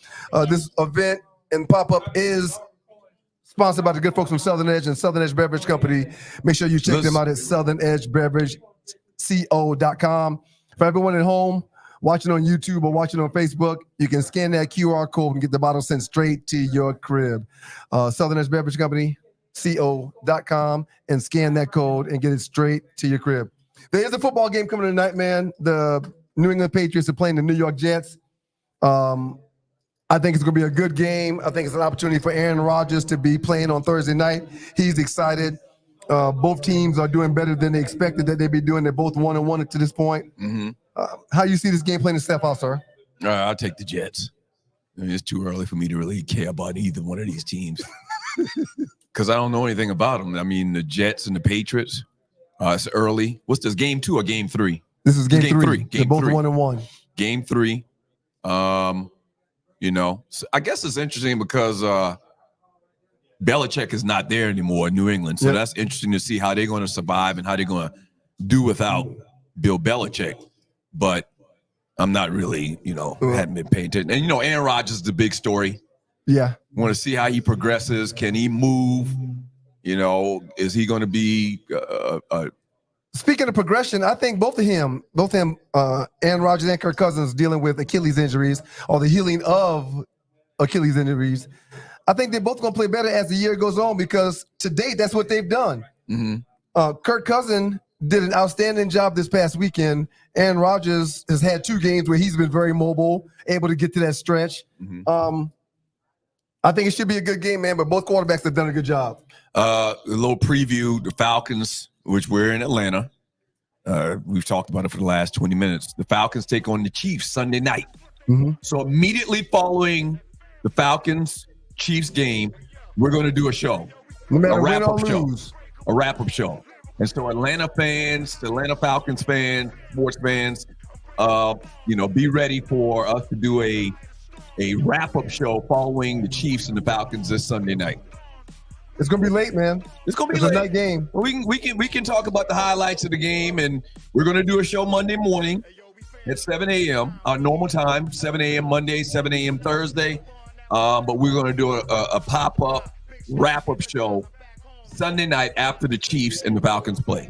This event and pop-up is sponsored by the good folks from Southern Edge and Southern Edge Beverage Company. Make sure you check them out at southernedgebeverageco.com. For everyone at home, watching on YouTube or watching on Facebook, you can scan that QR code and get the bottle sent straight to your crib. Southern Edge Beverage Company, co.com, and scan that code and get it straight to your crib. There is a football game coming tonight, man. The New England Patriots are playing the New York Jets. I think it's going to be a good game. I think it's an opportunity for Aaron Rodgers to be playing on Thursday night. He's excited. Both teams are doing better than they expected that they'd be doing. They're both 1-1 to this point. Mm-hmm. How you see this game playing itself out, sir? I'll take the Jets. I mean, it's too early for me to really care about either one of these teams because I don't know anything about them. I mean, the Jets and the Patriots, it's early. What's this, game 2 or game 3? This is game three. They're both 1-1. Game 3. So I guess it's interesting because Belichick is not there anymore in New England. So that's interesting to see how they're going to survive and how they're going to do without Bill Belichick. But I'm not really, hadn't been paying attention. And, Aaron Rodgers is the big story. Yeah. Want to see how he progresses. Can he move? Is he going to be Speaking of progression, I think both of him, Aaron Rodgers and Kirk Cousins, dealing with Achilles injuries or the healing of Achilles injuries. I think they're both going to play better as the year goes on because to date, that's what they've done. Mm-hmm. Kirk Cousins did an outstanding job this past weekend. Aaron Rodgers has had 2 games where he's been very mobile, able to get to that stretch. Mm-hmm. I think it should be a good game, man, but both quarterbacks have done a good job. A little preview, the Falcons, which we're in Atlanta. We've talked about it for the last 20 minutes. The Falcons take on the Chiefs Sunday night. Mm-hmm. So immediately following the Falcons-Chiefs game, we're going to do a show. No matter a win or wrap-up show. lose. A wrap-up show. And so Atlanta fans, Atlanta Falcons fans, sports fans, be ready for us to do a wrap-up show following the Chiefs and the Falcons this Sunday night. It's gonna be late, man. It's gonna be It's late. a night game. Well, we can talk about the highlights of the game, and we're gonna do a show Monday morning at 7 a.m. Our normal time, 7 a.m. Monday, 7 a.m. Thursday. But we're gonna do a pop-up wrap-up show Sunday night after the Chiefs and the Falcons play.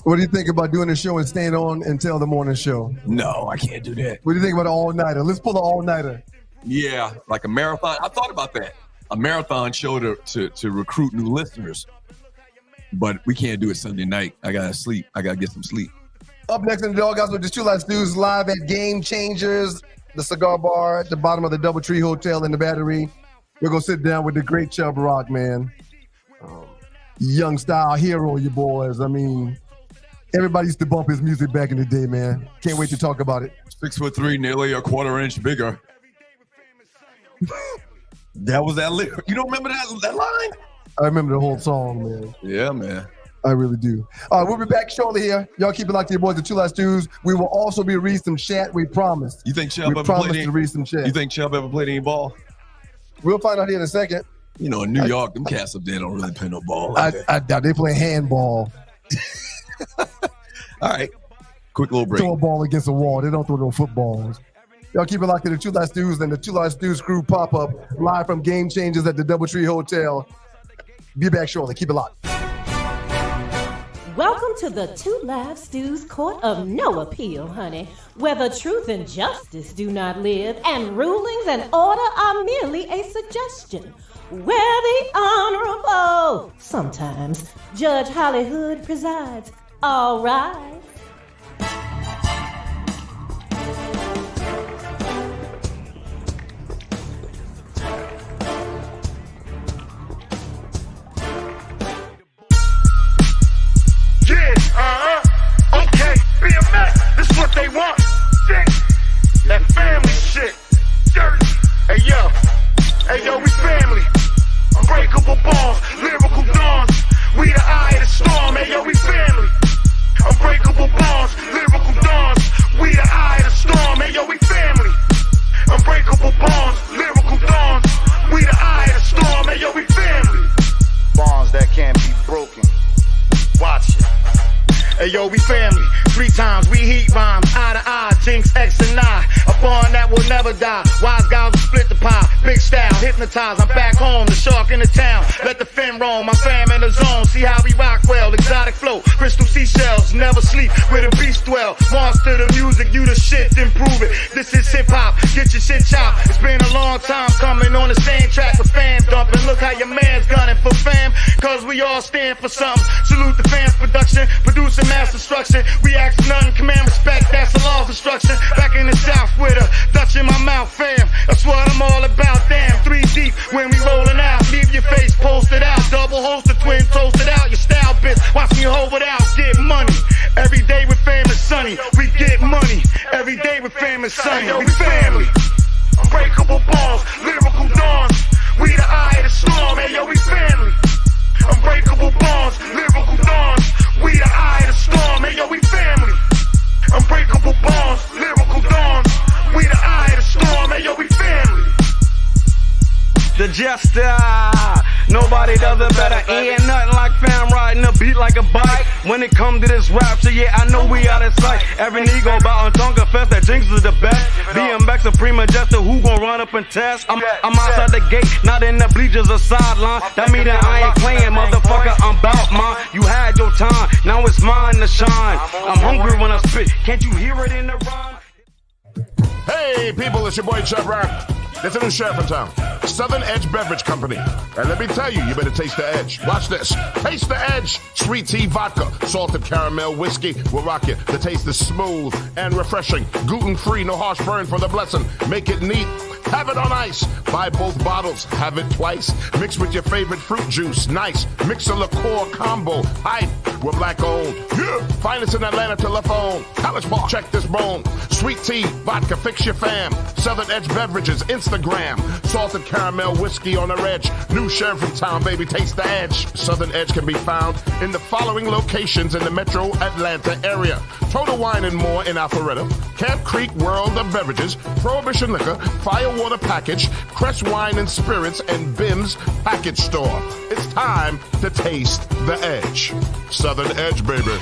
What do you think about doing a show and staying on until the morning show? No, I can't do that. What do you think about an all-nighter? Let's pull an all-nighter. Yeah, like a marathon. I thought about that. A marathon show to recruit new listeners. But we can't do it Sunday night. I gotta sleep. I gotta get some sleep. Up next in the Doghouse with the Two Live Stews live at Game Changers, the cigar bar at the bottom of the Doubletree Hotel in the Battery. We're gonna sit down with the great Chub Rock, man. Young style hero, you boys. I mean, everybody used to bump his music back in the day, man. Can't wait to talk about it. 6'3", nearly a quarter inch bigger. That was that lyric. You don't remember that line? I remember the whole song, man. Yeah, man. I really do. All right, we'll be back shortly here. Y'all keep it locked to your boys, the Two Live Stews. We will also be reading some chat. We promise. You think Chubb We ever promised played to read some chat. You think Chubb ever played any ball? We'll find out here in a second. You know, in New York, them cats up there don't really play no ball. I doubt they play handball. All right. Quick little break. Throw a ball against a wall. They don't throw no footballs. Y'all keep it locked to the Two Live Stews and the Two Live Stews crew pop-up live from Game Changers at the Doubletree Hotel. Be back shortly. Keep it locked. Welcome to the Two Live Stews Court of No Appeal, honey, where the truth and justice do not live and rulings and order are merely a suggestion. Where the Honorable, sometimes, Judge Hollywood presides. All right. Okay, BMX, this is what they want. That family shit. Dirty. Hey yo, we family. Unbreakable bonds, lyrical dawns. We the eye of the storm. Hey yo, we family. Unbreakable bonds, lyrical dawns. We the eye of the storm. Hey yo, we family. Unbreakable bonds, lyrical dawns. We the eye of the storm. Hey yo, we family. Bonds that can't be broken. Watch it. Hey yo, we family. 3 times we heat rhymes, eye to eye, Jinx, X and I. A bond that will never die. Wise guys will split the pie. Big style, hypnotize. I'm back home, the shark in the town. Let the fin roam, my fam in the zone. See how we rock well, exotic flow. Crystal seashells, never sleep where the beast dwell. Monster the music, you the shit, then prove it. This is hip hop, get your shit chopped. It's been a long time coming on the same track with fam dumping. Look how your man's gunning for fam, cause we all stand for something. Salute the fans production, producing mass destruction. We ask nothing, command respect, that's the law of instruction. Back in the south with a Dutch in my mouth, fam. That's what I'm all about, damn. 3 deep when we rolling out. Leave your face posted out. Double holster, twin toasted out. Your style bitch, watch me hold it out. Get money. Every day with fam is sunny. We get money. Every day with fam is sunny. We family. Unbreakable balls, lyrical dawns. We the eye of the storm. Hey yo, we family. Unbreakable bonds, lyrical dawns. We the eye of the storm, hey yo, we family. Unbreakable bonds, lyrical dawns. We the eye of the storm, hey yo, we family. The jester, nobody does it better. Ain't nothing like fam riding a beat like a bike. When it come to this rap shit, yeah, I know we out of sight. Every nigga about on Tonka Fest, that Jinx is the best. BMX a prima jester, who gon' run up and test? I'm outside the gate, not in the bleachers or sideline. That mean that I ain't playing, motherfucker, I'm bout mine. You had your time, now it's mine to shine. I'm hungry when I spit, can't you hear it in the rhyme? Hey, people, it's your boy Chub Rock. There's a new sheriff in town, Southern Edge Beverage Company. And let me tell you, you better taste the edge. Watch this. Taste the edge. Sweet tea vodka, salted caramel whiskey will rock you. The taste is smooth and refreshing. Gluten-free, no harsh burn for the blessing. Make it neat. Have it on ice. Buy both bottles. Have it twice. Mix with your favorite fruit juice. Nice. Mix a liqueur combo. Hype. We're black owned. Yeah. Find us in Atlanta telephone. College Park. Check this bone. Sweet tea, vodka, fix your fam. Southern Edge Beverages, Instagram. Salted caramel whiskey on the edge. New sheriff in town, baby. Taste the edge. Southern Edge can be found in the following locations in the metro Atlanta area. Total Wine and More in Alpharetta. Camp Creek World of Beverages. Prohibition Liquor. Firewood water package, Crest Wine and Spirits, and Bim's package store. It's time to taste the edge. Southern Edge, baby.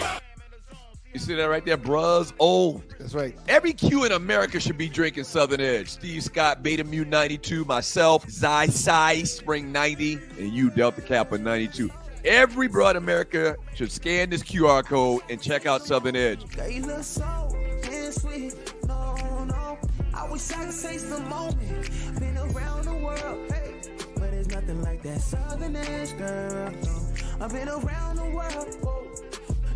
You see that right there, bruh's old. That's right. Every Q in America should be drinking Southern Edge. Steve Scott, Beta Mu 92, myself, Zy Sai, Spring 90, and you, Delta Kappa 92. Every bro in America should scan this QR code and check out Southern Edge. I wish I could taste the moment. Been around the world, hey, but there's nothing like that Southern Edge, girl. I've been around the world, whoa.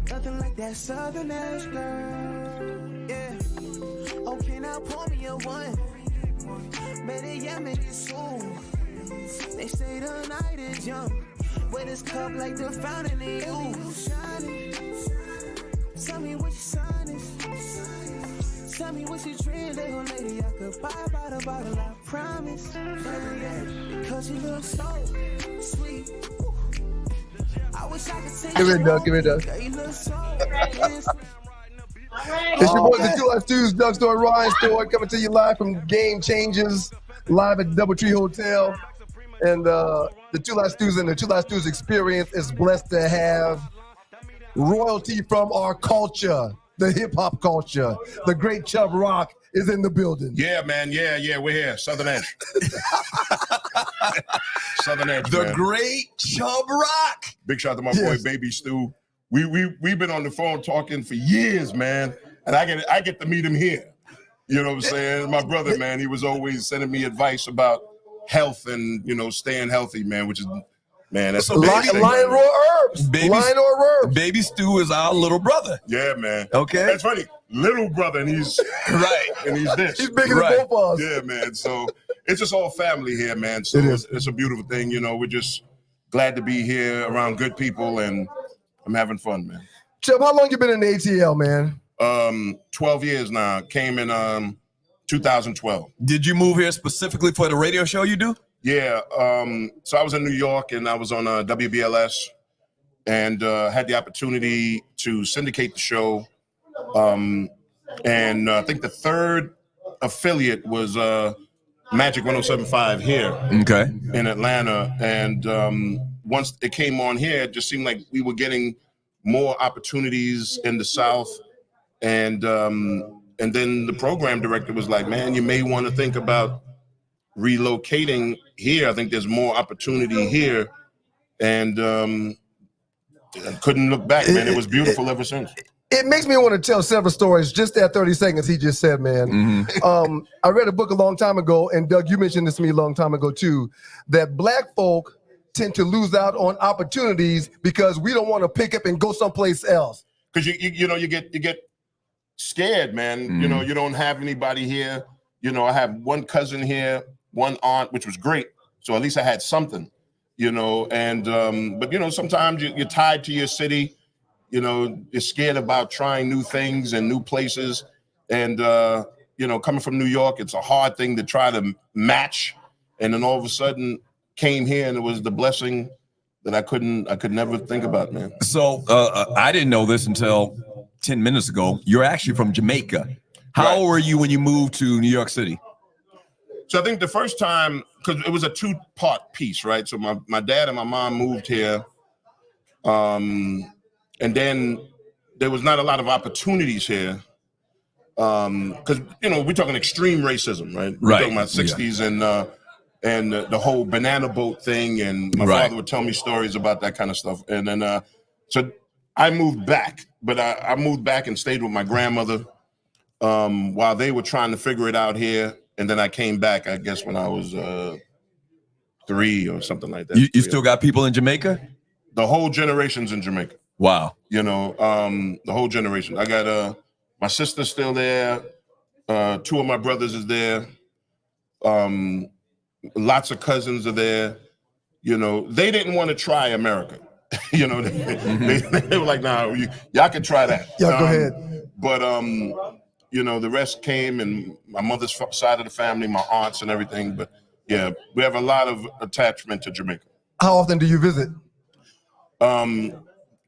Nothing like that Southern Edge, girl. Yeah. Okay, now pour me a one. Better yet, make it soon. They say the night is young, but it's cup like the fountain in you. Tell me what your sign is. Tell me what you drink, little lady. I could buy by the bottle, I promise. Yeah, because you look so sweet. I wish I could take Give it, Doug. Give it, Doug. It's your boy, the Two Live Stews, Doug Store, Ryan Store, coming to you live from Game Changers, live at Doubletree Hotel. And the Two Live Stews and the Two Live Stews experience is blessed to have royalty from our culture, the hip-hop culture. The great Chub Rock is in the building. Yeah, man. Yeah, we're here. Southern Edge. Southern Edge, The man. great Chub Rock. Big shout out to my boy Baby Stu. We've been on the phone talking for years, man, and I get to meet him here. You know what I'm saying? My brother, man, he was always sending me advice about health and staying healthy, man. Which is, man, that's Lion Roar Herbs. Lion Roar Herbs. Baby Stu is our little brother. Yeah, man. Okay, that's funny. Little brother, and he's right, and he's this. He's bigger than both of us. Yeah, man. So it's just all family here, man. So it's a beautiful thing. We're just glad to be here around good people, and I'm having fun, man. Chub, how long you been in the ATL, man? 12 years now. Came in 2012. Did you move here specifically for the radio show you do? Yeah. So I was in New York, and I was on WBLS, and had the opportunity to syndicate the show. And I think the third affiliate was Magic 107.5 here in Atlanta. And once it came on here, it just seemed like we were getting more opportunities in the South. And then the program director was like, man, you may want to think about relocating here. I think there's more opportunity here. And I couldn't look back, man. It was beautiful ever since. It makes me want to tell several stories. Just that 30 seconds he just said, man. I read a book a long time ago, and Doug, you mentioned this to me a long time ago too, that black folk tend to lose out on opportunities because we don't want to pick up and go someplace else. Because you get scared, man. You don't have anybody here. I have one cousin here, one aunt, which was great. So at least I had something, and but sometimes you're tied to your city. You're scared about trying new things and new places. And, coming from New York, it's a hard thing to try to match. And then all of a sudden came here, and it was the blessing that I could never think about, man. So I didn't know this until 10 minutes ago. You're actually from Jamaica. How old were you when you moved to New York City? So I think the first time, because it was a two-part piece, right? So my dad and my mom moved here. And then there was not a lot of opportunities here because, we're talking extreme racism, right? We're talking about 60s and the whole banana boat thing. And my father would tell me stories about that kind of stuff. And then so I moved back, but I moved back and stayed with my grandmother while they were trying to figure it out here. And then I came back, I guess, when I was 3 or something like that. You still got people in Jamaica? The whole generation's in Jamaica. Wow. The whole generation. I got my sister's still there. 2 of my brothers is there. Lots of cousins are there. They didn't want to try America. They were like, nah, y'all can try that. Yeah, go ahead. But the rest came, and my mother's side of the family, my aunts and everything. But yeah, we have a lot of attachment to Jamaica. How often do you visit?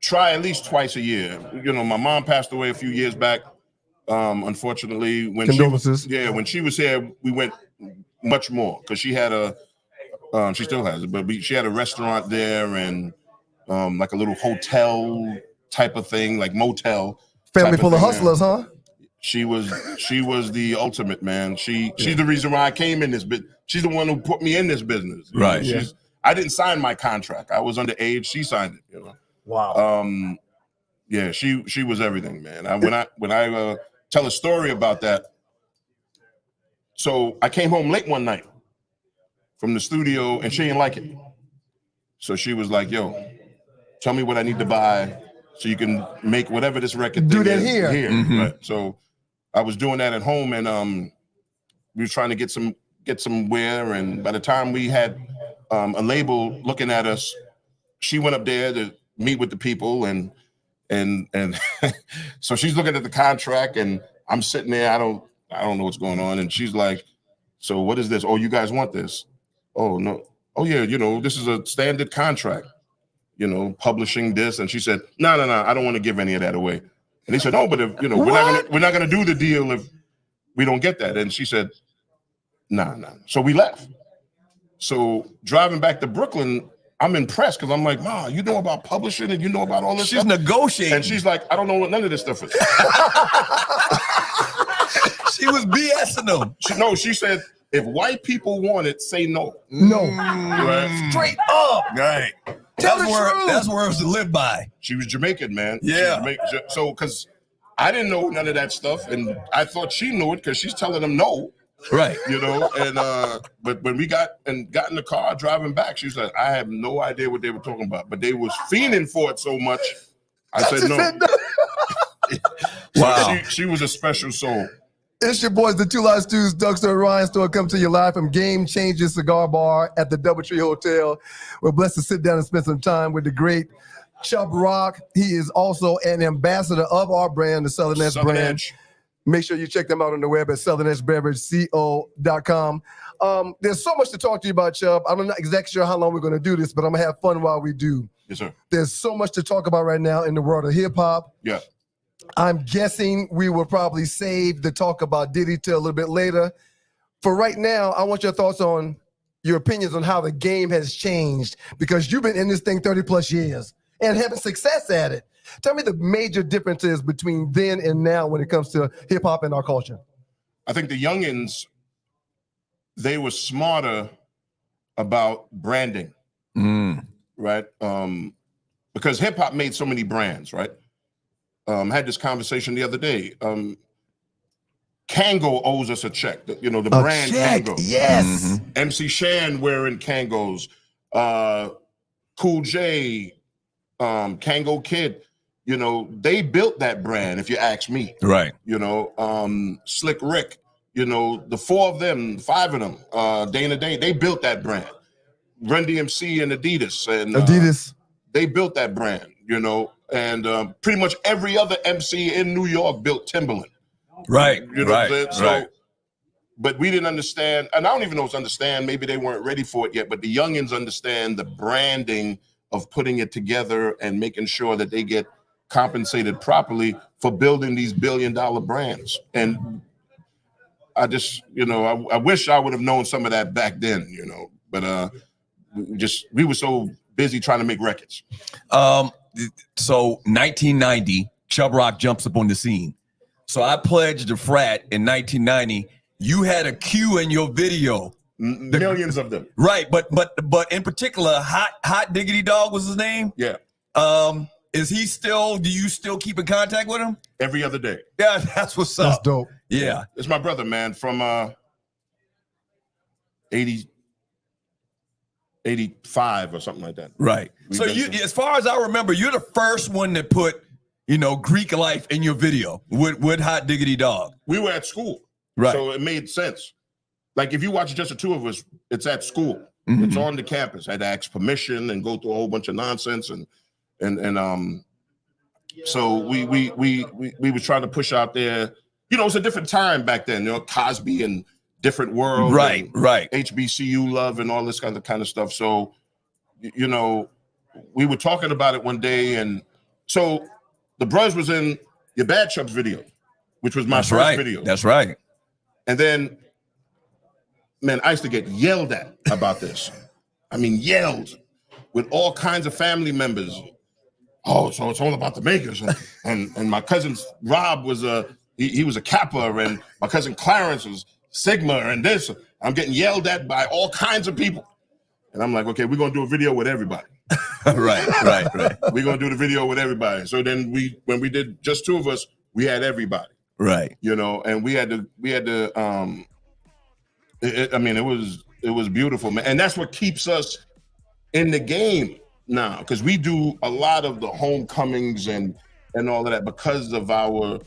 Try at least twice a year. My mom passed away a few years back. Unfortunately, when condolences. When she was here, we went much more because she had she still has it, but she had a restaurant there and like a little hotel type of thing, like motel. Family full of hustlers, huh? She was the ultimate, man. She's the reason why I came in this business. She's the one who put me in this business. Right. I didn't sign my contract. I was underage. She signed it. Wow. Yeah, she was everything, man. When I tell a story about that. So I came home late one night from the studio and she didn't like it. So she was like, "Yo, tell me what I need to buy so you can make whatever this record thing is here." Mm-hmm. Right. So I was doing that at home and we were trying to get some wear, and by the time we had a label looking at us, she went up there to meet with the people and so she's looking at the contract and I'm sitting there, I don't know what's going on, and she's like, "So what is this? Oh, you guys want this? Oh no. Oh yeah, this is a standard contract, publishing this." And she said, No, I don't want to give any of that away. And he said, "Oh, but if we're not gonna do the deal if we don't get that." And she said, Nah. So we left. So driving back to Brooklyn, I'm impressed because I'm like, "Ma, you know about publishing and you know about all this She's stuff?" negotiating. And she's like, "I don't know what none of this stuff is." She was BSing them. She said, "If white people want it, say no." No. Right? Straight up. Right. That's words to live by. She was Jamaican, man. Yeah. So, because I didn't know none of that stuff, and I thought she knew it because she's telling them no. Right. And but when we got in the car driving back, she was like, "I have no idea what they were talking about, but they was fiending for it so much." I said no. Wow. She was a special soul. It's your boys, the Two Live Stews, Dougster and Ryan Store, come to you live from Game Changer Cigar Bar at the Doubletree Hotel. We're blessed to sit down and spend some time with the great Chub Rock. He is also an ambassador of our brand, the Southern Edge brand. Edge. Make sure you check them out on the web at southernedgebeverageco.com. There's so much to talk to you about, Chub. I'm not exactly sure how long we're going to do this, but I'm going to have fun while we do. Yes, sir. There's so much to talk about right now in the world of hip-hop. Yeah. I'm guessing we will probably save the talk about Diddy till a little bit later. For right now, I want your thoughts on your opinions on how the game has changed, because you've been in this thing 30 plus years and having success at it. Tell me the major differences between then and now when it comes to hip hop and our culture. I think the youngins, they were smarter about branding, right? Because hip hop made so many brands, right? I had this conversation the other day. Kango owes us a check. The brand check. Kango. Yes. MC Shan wearing Kangos. Cool J, Kango Kid. They built that brand, if you ask me. Right. Slick Rick, the five of them, Dana Day, they built that brand. Run DMC and Adidas. And Adidas. They built that brand, and pretty much every other MC in New York built Timberland. Right. You know what I'm saying? So, right. But we didn't understand, and I don't even know if it's understand, maybe they weren't ready for it yet, but the youngins understand the branding of putting it together and making sure that they get compensated properly for building these billion-dollar brands. And I just, I wish I would have known some of that back then, but we were so busy trying to make records. So 1990, Chub Rock jumps up on the scene. So I pledged to frat in 1990. You had a cue in your video. Millions of them. Right, but in particular, Hot Diggity Dog was his name. Yeah. Is he still? Do you still keep in contact with him? Every other day. Yeah, that's what's up. That's dope. Yeah, it's my brother, man, from 85 or something like that. Right. So as far as I remember, you're the first one that put, Greek life in your video with Hot Diggity Dog. We were at school. Right. So it made sense. Like if you watch just the two of us, it's at school. It's on the campus. I had to ask permission and go through a whole bunch of nonsense and so we were trying to push out there. It's a different time back then. Cosby and Different World. Right. HBCU love and all this kind of stuff. So we were talking about it one day, and so the Bruhs was in your Bad Chubs video, which was my first video. That's right. And then man, I used to get yelled at about this. I mean, yelled with all kinds of family members. Oh, so it's all about the makers. And my cousin Rob was he was a Kappa, and my cousin Clarence was Sigma, and this. I'm getting yelled at by all kinds of people. And I'm like, okay, we're gonna do a video with everybody. right. We're gonna do the video with everybody. So then when we did just two of us, we had everybody. Right. You know, and we had to it was beautiful, man. And that's what keeps us in the game now, because we do a lot of the homecomings and all of that because of our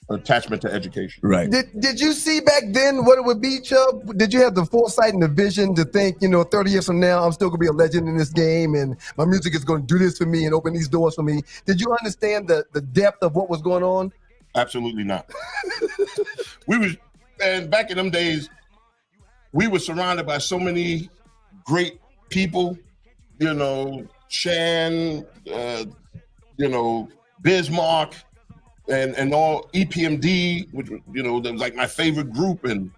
attachment to education. Right. Did you see back then what it would be, Chub? Did you have the foresight and the vision to think, 30 years from now, I'm still gonna be a legend in this game and my music is gonna do this for me and open these doors for me? Did you understand the depth of what was going on? Absolutely not. And back in them days, we were surrounded by so many great people, Shan, Bismarck, and all EPMD, which, that was like my favorite group, and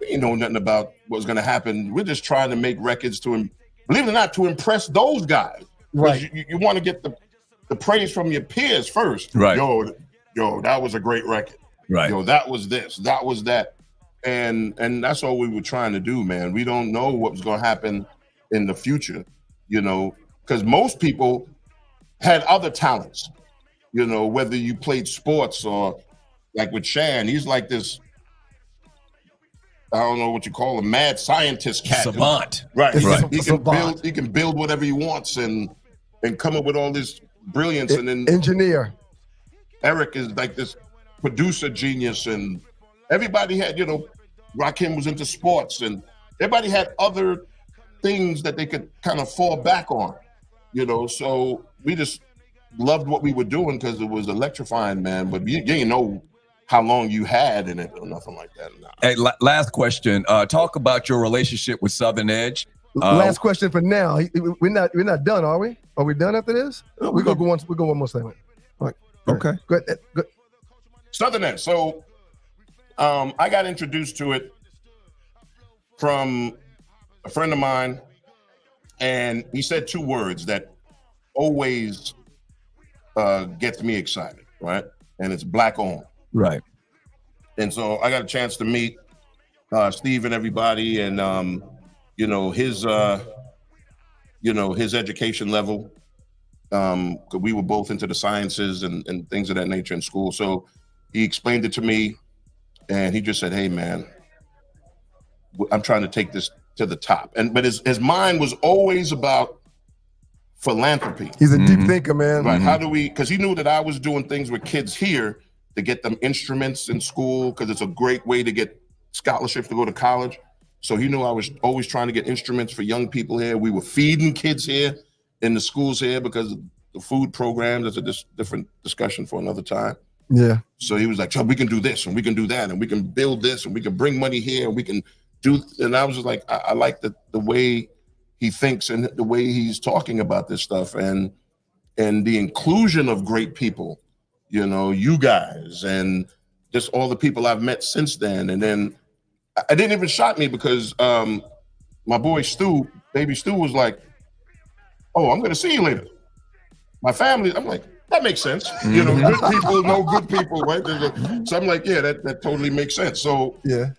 we know nothing about what's going to happen. We're just trying to make records believe it or not, to impress those guys. Right. You want to get the praise from your peers first. Right. Yo, that was a great record. Right. Yo, that was this, that was that. And that's all we were trying to do, man. We don't know what was going to happen in the future, because most people had other talents, whether you played sports or like with Shan, he's like this, I don't know what you call him, mad scientist cat. Savant. Right. Savant. He can build whatever he wants and come up with all this brilliance. And then Engineer. Eric is like this producer genius, and everybody had, Rakim was into sports, and everybody had other things that they could kind of fall back on, so we just loved what we were doing because it was electrifying, man. But you didn't know how long you had in it or nothing like that. No. Hey, last question. Talk about your relationship with Southern Edge. Last question for now. We're not done, are we? Are we done after this? We're gonna go one more segment. All right. Okay. Good. Southern Edge. So I got introduced to it from a friend of mine, and he said two words that always gets me excited, right? And it's black owned. Right. And so I got a chance to meet Steve and everybody, and his education level. We were both into the sciences and things of that nature in school. So he explained it to me, and he just said, "Hey, man, I'm trying to take this to the top." But his mind was always about philanthropy. He's a deep thinker, man. Right? How do we? Because he knew that I was doing things with kids here to get them instruments in school, because it's a great way to get scholarships to go to college. So he knew I was always trying to get instruments for young people here. We were feeding kids here in the schools here because of the food programs. That's a different discussion for another time. Yeah. So he was like, "Chub, we can do this and we can do that and we can build this and we can bring money here and we can do." And I was just like, I like the way he thinks and the way he's talking about this stuff, and the inclusion of great people, you guys, and just all the people I've met since then. And then it didn't even shock me because my boy baby Stu was like, "Oh, I'm going to see you later." My family, I'm like, that makes sense. Good people know good people, right? So I'm like, yeah, that totally makes sense. So yeah.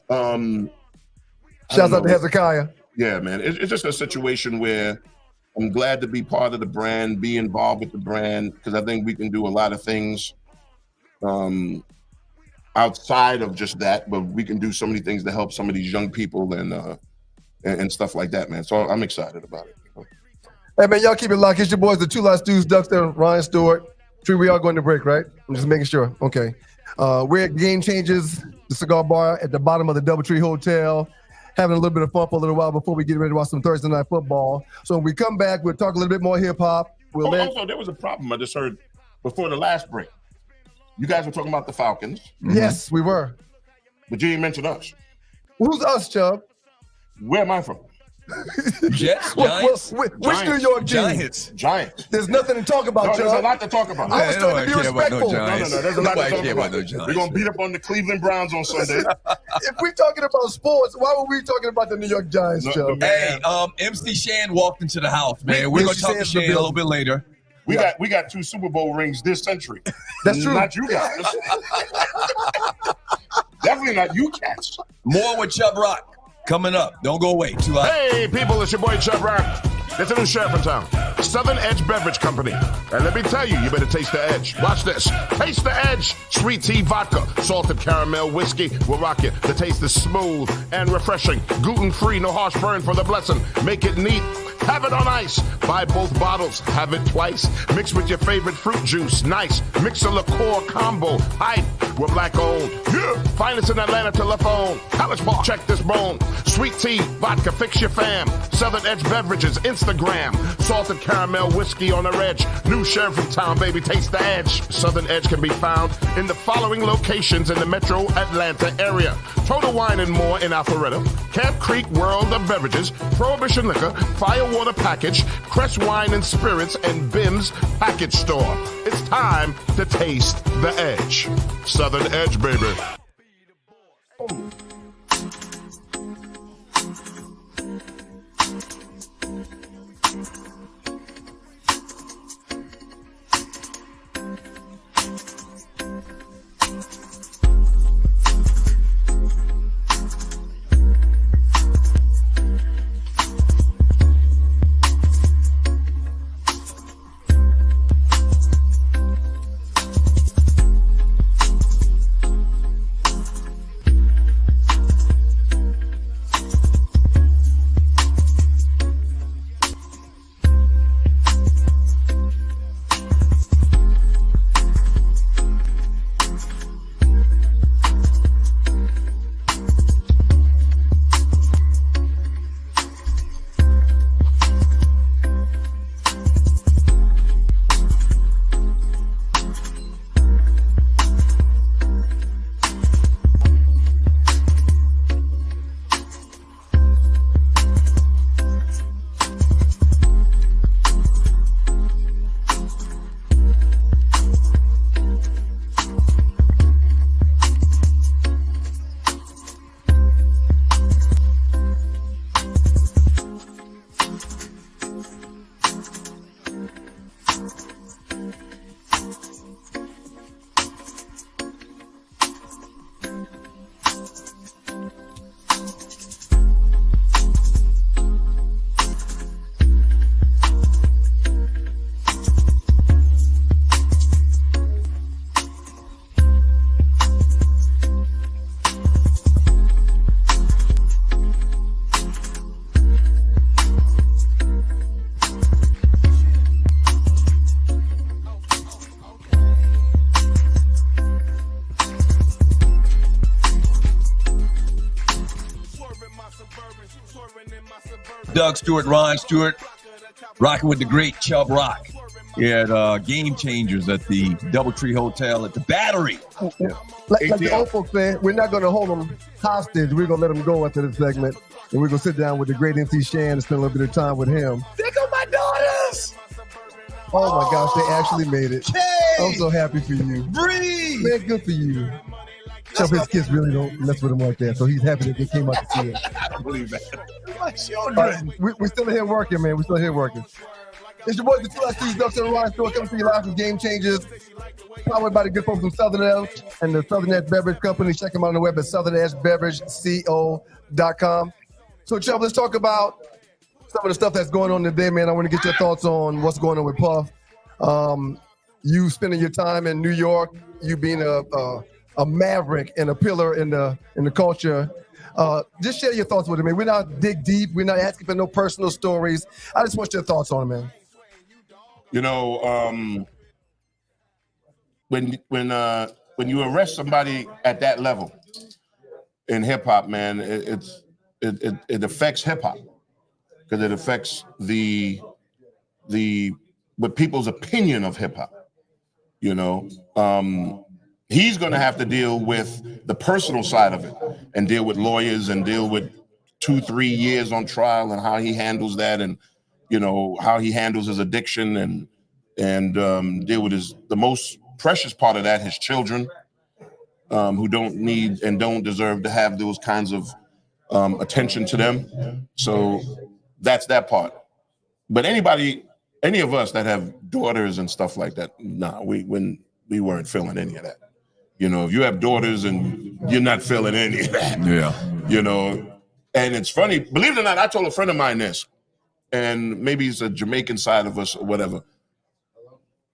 Shouts out to Hezekiah. Yeah, man. It's just a situation where I'm glad to be part of the brand, be involved with the brand, because I think we can do a lot of things outside of just that, but we can do so many things to help some of these young people and stuff like that, man. So I'm excited about it. Hey, man, y'all keep it locked. It's your boys, the Two Lost Stews, Duckster, Ryan Stewart. Tree, we are going to break, right? I'm just making sure. Okay. We're at Game Changers, the cigar bar at the bottom of the Doubletree Hotel, having a little bit of fun for a little while before we get ready to watch some Thursday Night Football. So when we come back, we'll talk a little bit more hip-hop. Also, there was a problem I just heard before the last break. You guys were talking about the Falcons. Yes, we were. But you didn't mention us. Who's us, Chub? Where am I from? Jets, Giants, Which New York team? Giants. There's nothing to talk about, No, there's a Chubb. lot to talk about. I was trying to be respectful. No, there's a lot to talk about. Giants. We're going to beat up on the Cleveland Browns on Sunday. If we're talking about sports, why were we talking about the New York Giants, Chubb? Hey, MC Shan walked into the house, man. We're going to talk to Shan a little bit later. We got 2 Super Bowl rings this century. That's true. Not you guys. Definitely not you cats. More with Chub Rock coming up. Don't go away. Too hot. Hey, people, it's your boy Chub Rock. There's a new sheriff in town. Southern Edge Beverage Company. And let me tell you, you better taste the edge. Watch this. Taste the edge. Sweet tea vodka, salted caramel whiskey will rock you. The taste is smooth and refreshing. Gluten-free, no harsh burn for the blessing. Make it neat. Have it on ice. Buy both bottles. Have it twice. Mix with your favorite fruit juice. Nice. Mix a liqueur combo. Hype. We're black owned. Yeah. Finest in Atlanta telephone. College Park. Check this bone. Sweet tea, vodka, fix your fam. Southern Edge Beverages, Instagram. Salted caramel whiskey on the edge. New sheriff in town, baby. Taste the edge. Southern Edge can be found in the following locations in the metro Atlanta area. Total Wine and More in Alpharetta. Camp Creek World of Beverages. Prohibition Liquor. Firewater Package. Crest Wine and Spirits and Bim's Package Store. It's time to taste the edge. Southern Edge, baby. Doug Stewart, Ron Stewart, rocking with the great Chub Rock. At Game Changers at the Doubletree Hotel at the Battery. Like the old folks said, we're not going to hold them hostage. We're going to let them go after the segment. And we're going to sit down with the great MC Shan and spend a little bit of time with him. There go my daughters. Oh, my gosh, they actually made it. Hey. I'm so happy for you. Breathe. Man, good for you. Chubb, his kids really don't mess with him like that, so he's happy that they came out to see him. I don't believe that. My children. We're still here working, man. We're still here working. It's your boys, the Two Last Dudes, Doug Stewart, Ron Stewart, coming to you live from Game Changers. Powered by the good folks from Southern Edge and the Southern Edge Beverage Company. Check them out on the web at southernedgebeverage.co.com. So, Chubb, let's talk about some of the stuff that's going on today, man. I want to get your thoughts on what's going on with Puff. You spending your time in New York, you being a maverick and a pillar in the culture. Just share your thoughts with it, man. We're not dig deep. We're not asking for no personal stories. I just want your thoughts on it, man. You know, when you arrest somebody at that level in hip hop, man, it affects hip hop because it affects what people's opinion of hip hop. You know, he's going to have to deal with the personal side of it and deal with lawyers and deal with 2-3 years on trial, and how he handles that, and how he handles his addiction, and deal with the most precious part of that, his children, who don't need and don't deserve to have those kinds of attention to them. So that's that part. But any of us that have daughters and stuff like that, we weren't feeling any of that. If you have daughters and you're not feeling any of that. Yeah. And it's funny, believe it or not, I told a friend of mine this, and maybe it's a Jamaican side of us or whatever.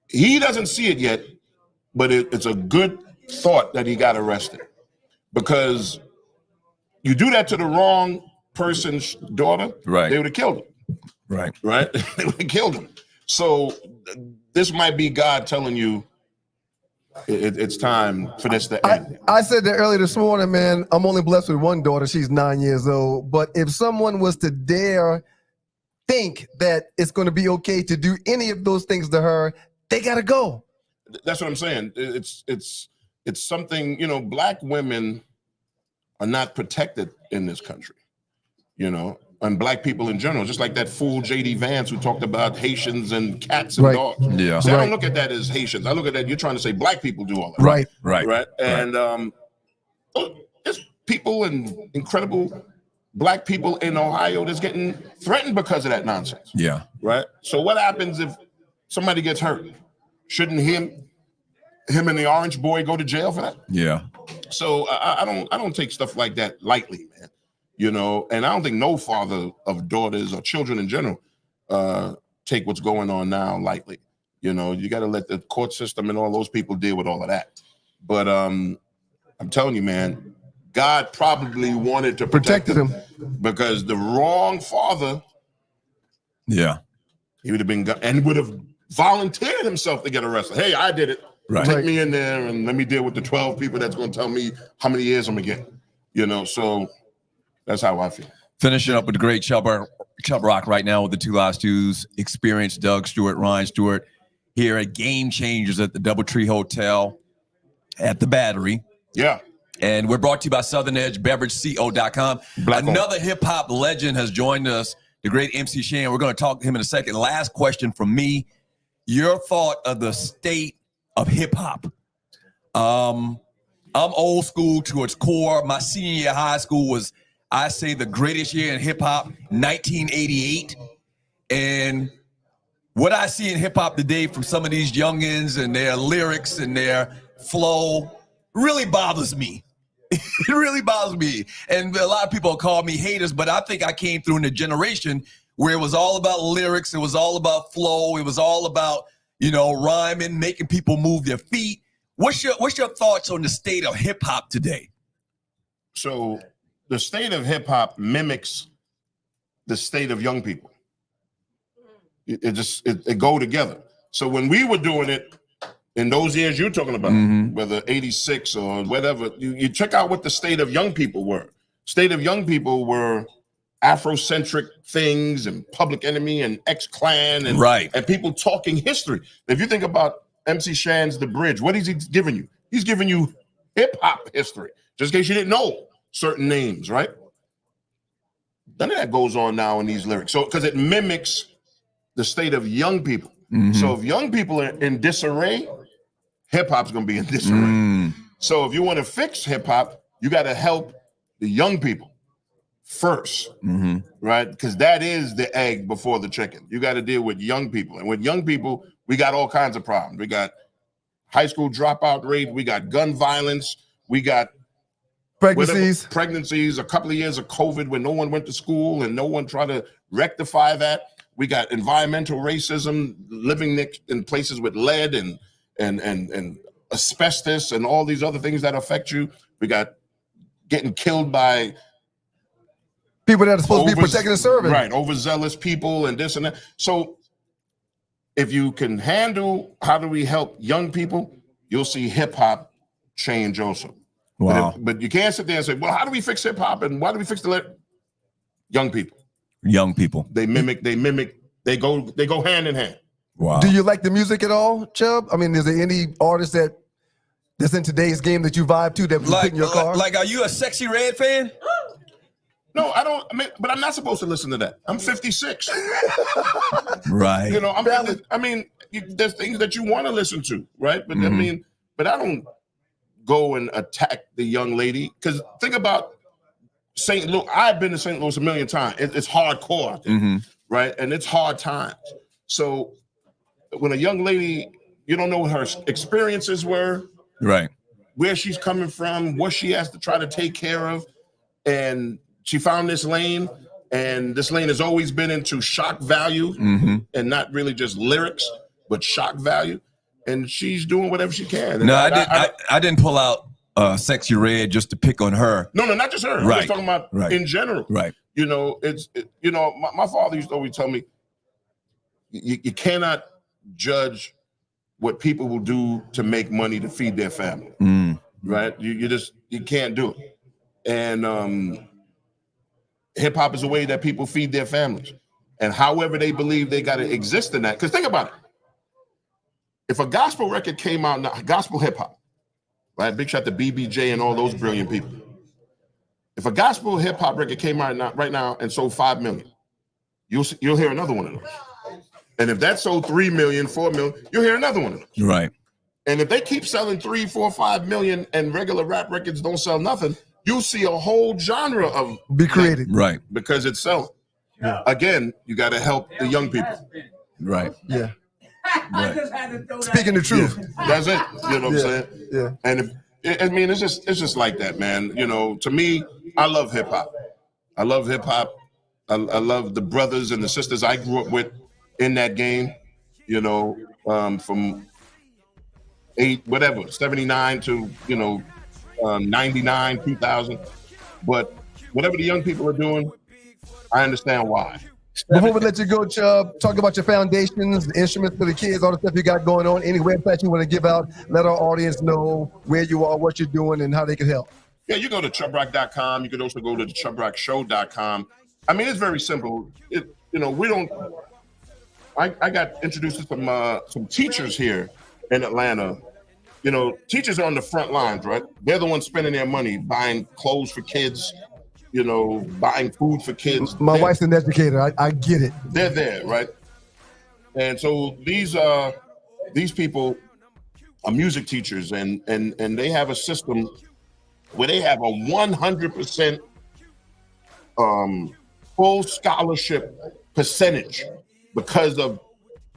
He doesn't see it yet, but it's a good thought that he got arrested, because you do that to the wrong person's daughter, right? They would have killed him, right? They would have killed him. So this might be God telling you it's time for this to end. I said that earlier this morning, man. I'm only blessed with one daughter. She's 9 years old. But if someone was to dare think that it's going to be okay to do any of those things to her, they got to go. That's what I'm saying. It's something, Black women are not protected in this country, and Black people in general, just like that fool J.D. Vance who talked about Haitians and cats and dogs. Yeah. See, I don't look at that as Haitians. I look at that, you're trying to say Black people do all that. Right. And there's people and incredible Black people in Ohio that's getting threatened because of that nonsense. Yeah. Right. So what happens if somebody gets hurt? Shouldn't him and the orange boy go to jail for that? Yeah. So I don't take stuff like that lightly, man. And I don't think no father of daughters or children in general take what's going on now lightly. You got to let the court system and all those people deal with all of that. But I'm telling you, man, God probably wanted to protect him, because the wrong father, he would have been and would have volunteered himself to get arrested. Hey, I did it. Right. Take me in there and let me deal with the 12 people that's going to tell me how many years I'm going to get. So that's how I feel. Finishing up with the great Chub Rock right now with the Two Live Stews experience. Doug Stewart, Ryan Stewart here at Game Changers at the Doubletree Hotel at the Battery. Yeah. And we're brought to you by Southern Edge BeverageCO.com. Another hip-hop legend has joined us, the great MC Shan. We're going to talk to him in a second. Last question from me. Your thought of the state of hip-hop. I'm old school to its core. My senior year of high school was, I say, the greatest year in hip-hop, 1988. And what I see in hip-hop today from some of these youngins and their lyrics and their flow really bothers me. It really bothers me. And a lot of people call me haters, but I think I came through in a generation where it was all about lyrics. It was all about flow. It was all about, rhyming, making people move their feet. What's your thoughts on the state of hip hop today? So the state of hip hop mimics the state of young people. It go together. So when we were doing it in those years you're talking about, whether 86 or whatever, you check out what the state of young people were. State of young people were Afrocentric things and Public Enemy and X-Clan and people talking history. If you think about MC Shan's The Bridge, what is he giving you? He's giving you hip-hop history, just in case you didn't know certain names, right? None of that goes on now in these lyrics. So because it mimics the state of young people. So if young people are in disarray, hip-hop's going to be in disarray. So if you want to fix hip-hop, you got to help the young people first, right? Because that is the egg before the chicken. You got to deal with young people. And with young people, we got all kinds of problems. We got high school dropout rate. We got gun violence. We got pregnancies, a couple of years of COVID when no one went to school and no one tried to rectify that. We got environmental racism, living in places with lead and asbestos and all these other things that affect you. We got getting killed by people that are supposed to be protecting and serving. Right, overzealous people and this and that. So if you can handle how do we help young people, you'll see hip hop change also. Wow. But you can't sit there and say, well, how do we fix hip hop and why do we fix the young people? Young people. They go hand in hand. Wow. Do you like the music at all, Chub? I mean, is there any artist that's in today's game that you vibe to that was put in your car? Like, are you a Sexy Red fan? No, I don't. I mean, but I'm not supposed to listen to that. I'm 56. Right. You know, there's things that you want to listen to, right? But but I don't go and attack the young lady, because think about St. Louis. I've been to St. Louis a million times. It's hardcore out there, right? And it's hard times. So when a young lady, you don't know what her experiences were, right? Where she's coming from, what she has to try to take care of, and she found this lane, and this lane has always been into shock value and not really just lyrics, but shock value. And she's doing whatever she can. And no, I didn't pull out Sexy Red just to pick on her. No, not just her. Right. I'm just talking about in general. Right. You know, my father used to always tell me, you cannot judge what people will do to make money to feed their family. Right? You can't do it. And hip hop is a way that people feed their families. And however they believe they got to exist in that. Because think about it. If a gospel record came out now, gospel hip hop, right? Big shout to BBJ and all those brilliant people. If a gospel hip hop record came out right now and sold 5 million, you'll hear another one of those. And if that sold 3 million, 4 million, you'll hear another one of those. Right. And if they keep selling 3, 4, 5 million and regular rap records don't sell nothing, you'll see a whole genre of be created. Right. Because it's selling. Yeah. Again, you got to help the young people. Right. Yeah. Right. Speaking the truth. Yeah. That's it. You know what I'm saying? Yeah. And it's just like that, man. You know, to me, I love hip hop. I love hip hop. I love the brothers and the sisters I grew up with in that game. You know, from 79 to 99, 2000. But whatever the young people are doing, I understand why. Before we let you go, Chub, talk about your foundations, the instruments for the kids, all the stuff you got going on, any website you want to give out, let our audience know where you are, what you're doing, and how they can help. Yeah, you go to chubrock.com. You can also go to the chubrockshow.com. I mean, it's very simple. I got introduced to some teachers here in Atlanta. You know, teachers are on the front lines, right? They're the ones spending their money, buying clothes for kids, buying food for kids. My wife's an educator. I get it. They're there, right? And so these people are music teachers, and they have a system where they have a 100% full scholarship percentage because of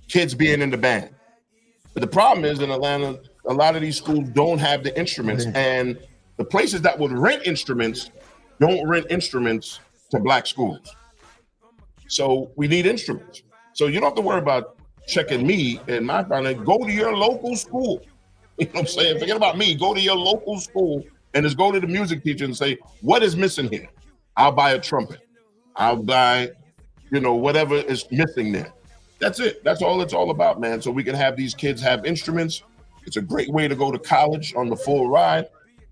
kids being in the band. But the problem is in Atlanta, a lot of these schools don't have the instruments, and the places that would rent instruments don't rent instruments to black schools. So we need instruments. So you don't have to worry about checking me and my family. Go to your local school. You know what I'm saying? Forget about me. Go to your local school and just go to the music teacher and say, what is missing here? I'll buy a trumpet. I'll buy, whatever is missing there. That's it. That's all it's all about, man. So we can have these kids have instruments. It's a great way to go to college on the full ride.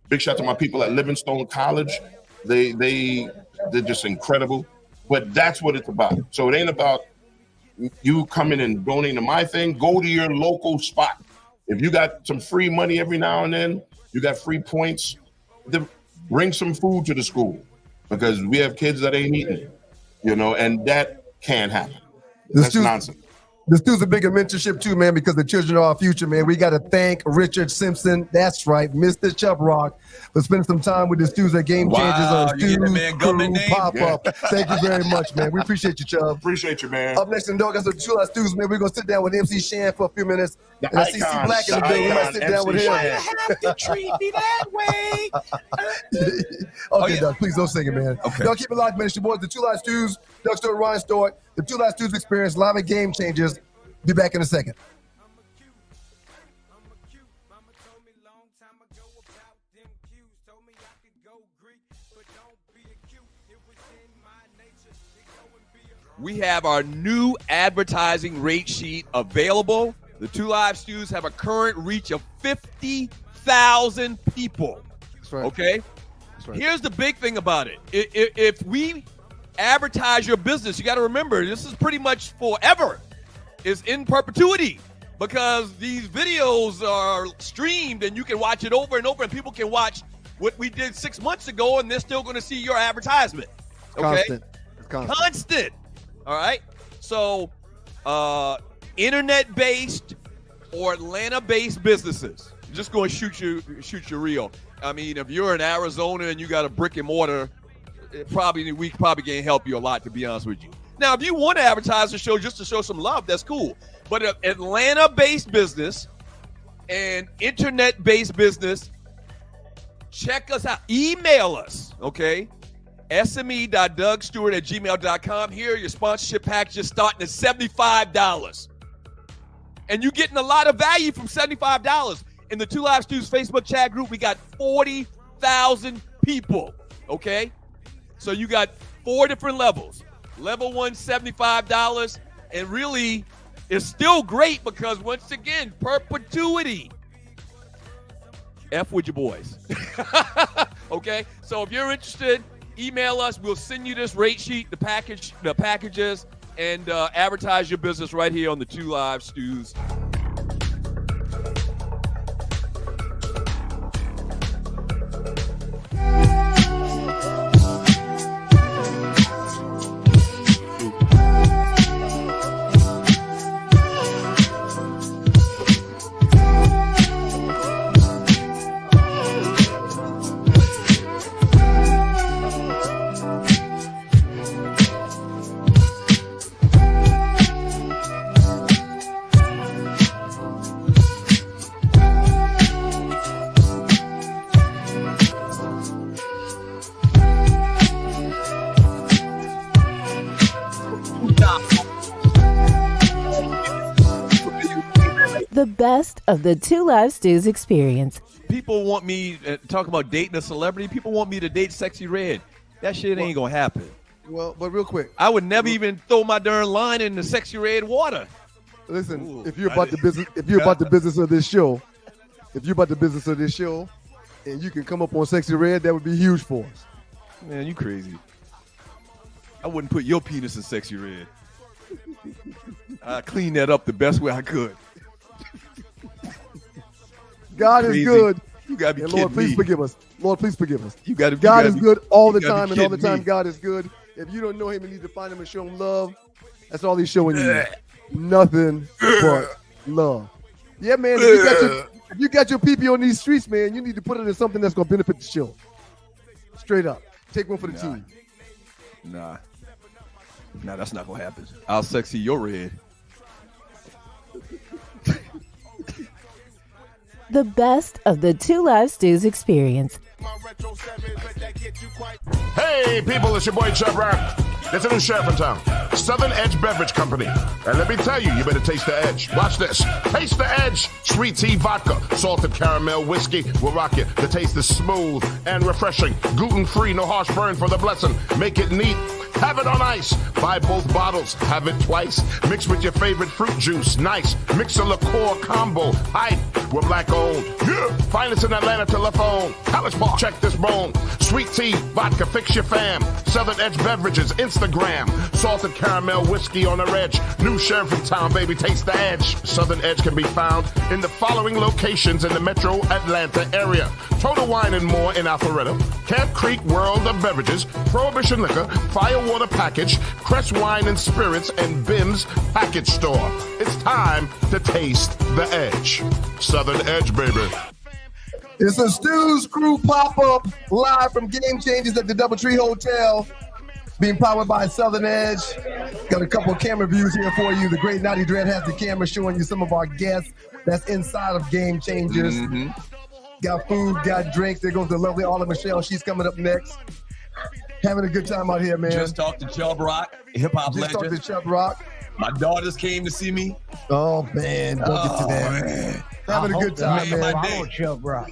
Big shout out to my people at Livingstone College. They're just incredible. But that's what it's about. So it ain't about you coming and donating to my thing. Go to your local spot. If you got some free money every now and then, you got free points, then bring some food to the school, because we have kids that ain't eating, and that can't happen. That's nonsense. The students are big in mentorship too, man, because the children are our future, man. We got to thank Richard Simpson. That's right, Mr. Chub Rock, for spending some time with the students at Game Changers on Stu Pop-Up. Yeah. Thank you very much, man. We appreciate you, Chub. Appreciate you, man. Up next in the dog, that's the True Life Students, man. We're going to sit down with MC Shan for a few minutes. And I see C Black in the building. We might sit down with him. Why you have to treat me that way? Okay, Doug, please don't sing it, man. Okay. Y'all keep it locked, man. It's your boys, the True Life Students, Doug Stewart, Ryan Stewart, the True Life Students Experience, live at Game Changers. Be back in a second. We have our new advertising rate sheet available. The Two Live Stews have a current reach of 50,000 people. That's right. Okay? That's right. Here's the big thing about it. If we advertise your business, you got to remember, this is pretty much forever. It's in perpetuity, because these videos are streamed and you can watch it over and over, and people can watch what we did 6 months ago and they're still going to see your advertisement. Okay? It's constant. Constant. All right. So, internet-based or Atlanta-based businesses. I'm just going to shoot you real. I mean, if you're in Arizona and you got a brick and mortar, we probably can't help you a lot, to be honest with you. Now, if you want to advertise the show just to show some love, that's cool. But an Atlanta-based business and internet-based business, check us out. Email us, okay? sme.dougstewart@gmail.com. Here, your sponsorship packages starting at $75. And you're getting a lot of value from $75. In the Two Live Stews Facebook chat group, we got 40,000 people, okay? So you got 4 different levels. Level 1, $75. And really, it's still great because, once again, perpetuity. F with your boys. Okay? So if you're interested, email us. We'll send you this rate sheet, the packages, and advertise your business right here on the Two Live Stews. The best of the Two Live Stews experience. People want me talk about dating a celebrity. People want me to date Sexy Red. That shit ain't gonna happen. Well, but real quick, I would never even throw my darn line in the Sexy Red water. listen. Ooh, if you're about the business of this show, and you can come up on Sexy Red, that would be huge for us. Man, you crazy. I wouldn't put your penis in Sexy Red. I cleaned that up the best way I could. God is good. You gotta be and kidding Lord, please me. forgive us. Lord, please forgive us. God is good all the time, and all the kidding time me. God is good. If you don't know him and need to find him and show him love, that's all he's showing you. Nothing but love. Yeah, man. If you got your PP on these streets, man, you need to put it in something that's gonna benefit the show. Straight up. Take one for the team. Nah, that's not gonna happen. I'll sexy your red. The best of the Two Live Stews experience. Hey, people, it's your boy Chub Rock. There's a new sheriff in town, Southern Edge Beverage Company. And let me tell you, you better taste the edge. Watch this. Taste the edge. Sweet tea vodka, salted caramel whiskey will rock you. The taste is smooth and refreshing. Gluten-free, no harsh burn for the blessing. Make it neat. Have it on ice. Buy both bottles. Have it twice. Mix with your favorite fruit juice. Nice. Mix a liqueur combo. Hype. We're black owned. Yeah. Find us in Atlanta telephone. College Park. Check this bone. Sweet tea, vodka, fix your fam. Southern Edge Beverages, Instagram. Salted caramel whiskey on the edge. New sheriff in town, baby. Taste the edge. Southern Edge can be found in the following locations in the metro Atlanta area. Total Wine and More in Alpharetta. Camp Creek World of Beverages. Prohibition Liquor. Firewater Package. Crest Wine and Spirits. And Bim's Package Store. It's time to taste the edge. Southern Edge, baby. It's a Stews Crew pop-up live from Game Changers at the Doubletree Hotel, being powered by Southern Edge. Got a couple of camera views here for you. The great Naughty Dread has the camera showing you some of our guests that's inside of Game Changers. Mm-hmm. Got food, got drinks. There goes the lovely Olive Michelle. She's coming up next. Having a good time out here, man. Just talked to Chub Rock, hip-hop Just talked to legend. Chub Rock. My daughters came to see me. Oh, man. Don't get to that. Man. Having a good time, made man. my day. Chub Rock.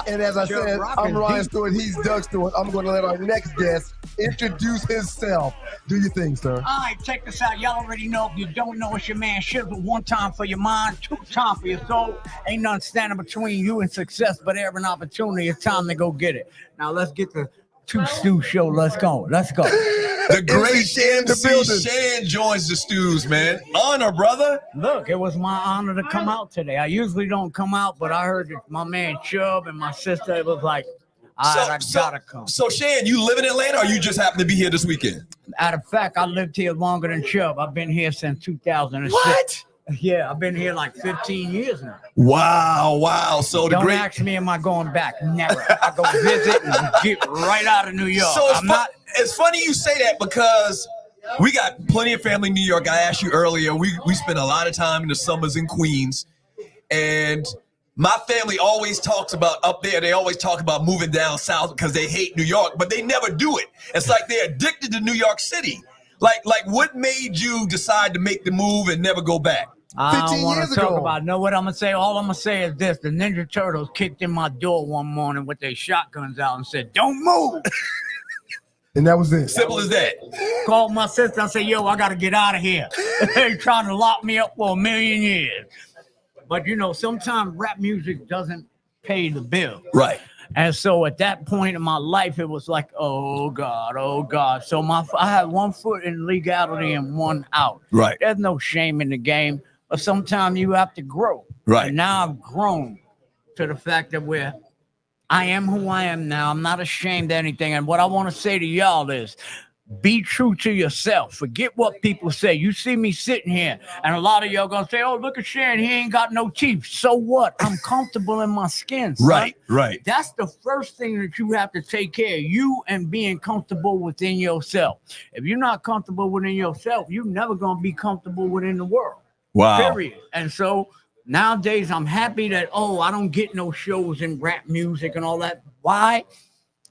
And as I Chub said, Rock I'm is Ryan deep. Stewart. He's Doug Stewart. I'm going to let our next guest introduce himself. Do your thing, sir. All right, check this out. Y'all already know. If you don't know, it's your man Shizzle. One time for your mind, 2 times for your soul. Ain't nothing standing between you and success, but every opportunity. It's time to go get it. Now let's get the Two Stew show. Let's go. Let's go. The great Shan in the MC building. Shan joins the Stews, man. Honor, brother. Look, it was my honor to come out today. I usually don't come out, but I heard that my man Chub and my sister, it was like, I gotta come. So Shan, you live in Atlanta, or you just happen to be here this weekend? Matter of fact, I lived here longer than Chub. I've been here since 2006. What? Yeah, I've been here like 15 years now. Wow. So Don't ask me, am I going back? Never. I go visit and get right out of New York. So it's funny you say that because we got plenty of family in New York. I asked you earlier, we spend a lot of time in the summers in Queens. And my family always talks about up there, they always talk about moving down south because they hate New York, but they never do it. It's like they're addicted to New York City. Like what made you decide to make the move and never go back? I don't want to talk about it. Know what I'm going to say? All I'm going to say is this. The Ninja Turtles kicked in my door one morning with their shotguns out and said, don't move. And that was it. Simple as that. Called my sister and said, yo, I got to get out of here. They're trying to lock me up for 1,000,000 years. But, sometimes rap music doesn't pay the bill. Right. And so at that point in my life, it was like, oh, God. So I had 1 foot in legality and 1 out. Right. There's no shame in the game. But sometimes you have to grow. Right. And now I've grown to the fact that I am who I am now. I'm not ashamed of anything. And what I want to say to y'all is be true to yourself. Forget what people say. You see me sitting here, and a lot of y'all going to say, oh, look at Shan. He ain't got no teeth. So what? I'm comfortable in my skin, son. Right. That's the first thing that you have to take care of, you and being comfortable within yourself. If you're not comfortable within yourself, you're never going to be comfortable within the world. Wow. Period. And so nowadays I'm happy that, I don't get no shows in rap music and all that. Why?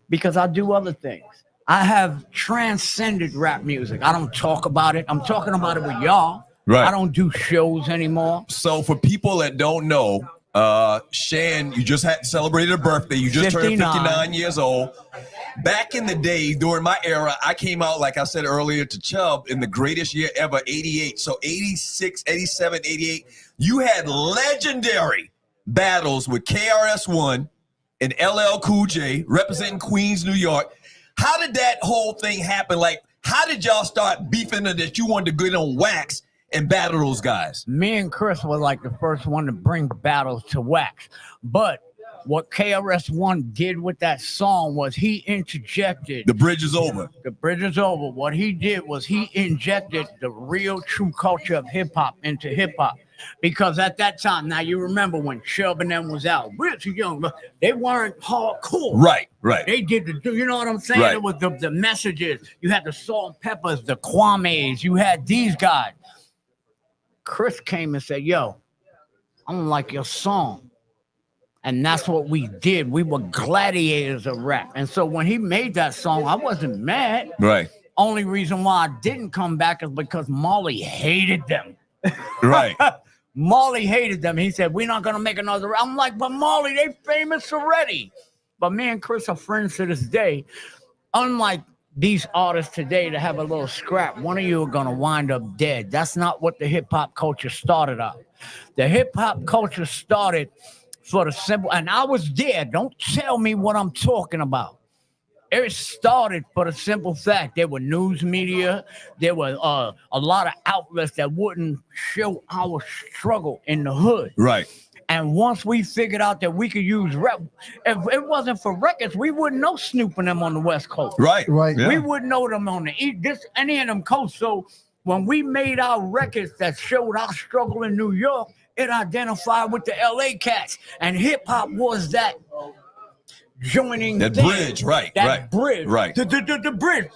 Because I do other things. I have transcended rap music. I don't talk about it. I'm talking about it with y'all. Right. I don't do shows anymore. So for people that don't know, Shan, you just had celebrated a birthday. You just turned 59 years old. Back in the day, during my era, I came out, like I said earlier, to Chub in the greatest year ever, 88. So 86, 87, 88. You had legendary battles with KRS-One and LL Cool J representing Queens, New York. How did that whole thing happen? Like, how did y'all start beefing that you wanted to get on wax and battle those guys? Me and Chris were like the first one to bring battles to wax. But what KRS-One did with that song was he interjected. The bridge is over. The bridge is over. What he did was he injected the real true culture of hip hop into hip hop. Because at that time, now you remember when Chub and them was out, Rich Young, they weren't hardcore. Right. They did you know what I'm saying? Right. It was the messages. You had the Salt and Peppers, the Kwames, you had these guys. Chris came and said, yo, I don't like your song. And that's what we did. We were gladiators of rap. And so when he made that song, I wasn't mad. Right. Only reason why I didn't come back is because Molly hated them. Right. Molly hated them. He said, we're not going to make another. I'm like, but Molly, they famous already. But me and Chris are friends to this day. Unlike these artists today to have a little scrap, one of you are going to wind up dead. That's not what the hip-hop culture started out. The hip-hop culture started for the simple, and I was there. Don't tell me what I'm talking about. It started for the simple fact there were news media, there were a lot of outlets that wouldn't show our struggle in the hood. Right. And once we figured out that we could use rap, if it wasn't for records, we wouldn't know Snoop and them on the West Coast. Right. Yeah. We wouldn't know them on the East, any of them coasts. So when we made our records that showed our struggle in New York, it identified with the LA cats. And hip hop was that joining that thing. Bridge, right? That bridge, right? The bridge.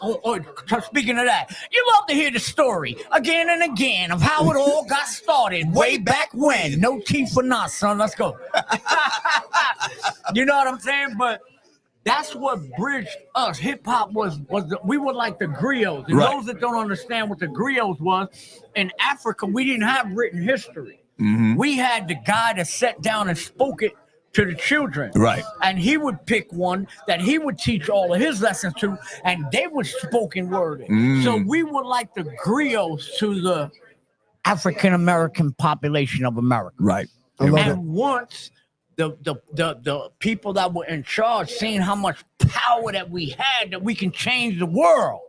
Speaking of that, you love to hear the story again and again of how it all got started way back when. No teeth for not, son. Let's go. You know what I'm saying? But that's what bridged us. Hip hop we were like the griots. And those that don't understand what the griots was, in Africa, we didn't have written history. Mm-hmm. We had the guy that sat down and spoke it to the children. Right. And he would pick one that he would teach all of his lessons to, and they were spoken word. So we were like the griots to the African-American population of America. Right. And once the people that were in charge seeing how much power that we had, that we can change the world,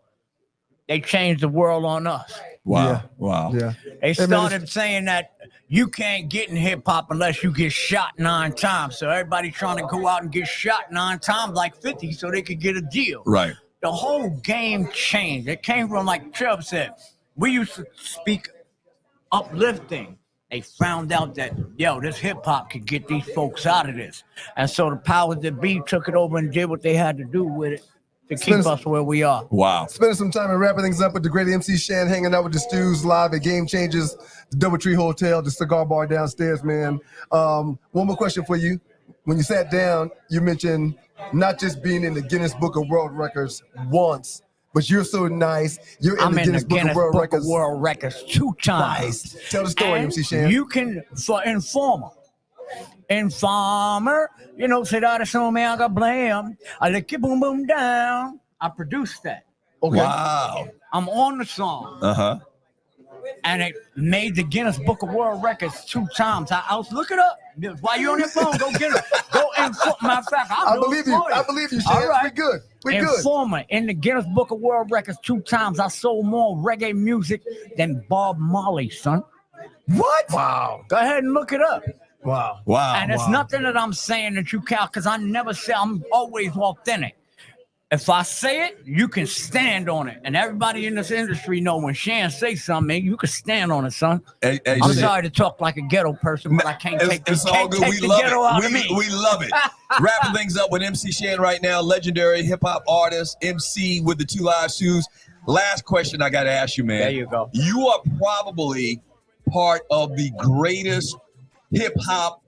they changed the world on us. Wow. Wow. Yeah. They Hey, man, started saying that you can't get in hip hop unless you get shot 9 times. So everybody trying to go out and get shot 9 times like 50 so they could get a deal. Right. The whole game changed. It came from, like Chub said, we used to speak uplifting. They found out that, this hip hop could get these folks out of this. And so the powers that be took it over and did what they had to do with it to keep us where we are. Wow. Spending some time and wrapping things up with the great MC Shan, hanging out with the Stews live at Game Changers, the Doubletree Hotel, the cigar bar downstairs, man. One more question for you. When you sat down, you mentioned not just being in the Guinness Book of World Records once, but you're so nice. You're in the Guinness Book of World Records 2 times. Nice. Tell the story, And MC Shan. you can, for Informer, say that song, man, I got blame. I let you boom boom down. I produced that. Okay. Wow. I'm on the song. Uh-huh. And it made the Guinness Book of World Records 2 times. I was look it up. While you're on your phone, go get it. Go Informer. Matter of fact, I believe you. I believe you, Shan. All right. We're good. We're good. Informer in the Guinness Book of World Records 2 times. I sold more reggae music than Bob Marley, son. What? Wow. Go ahead and look it up. Wow. Wow. And it's nothing that I'm saying that you count, because I never say, I'm always authentic. If I say it, you can stand on it. And everybody in this industry know when Shan say something, you can stand on it, son. Hey, I'm sorry to talk like a ghetto person, but I can't take it's all good. We the love ghetto out it. of me. We love it. Wrapping things up with MC Shan right now, legendary hip hop artist, MC with the 2 Live Shoes. Last question I got to ask you, man. There you go. You are probably part of the greatest hip hop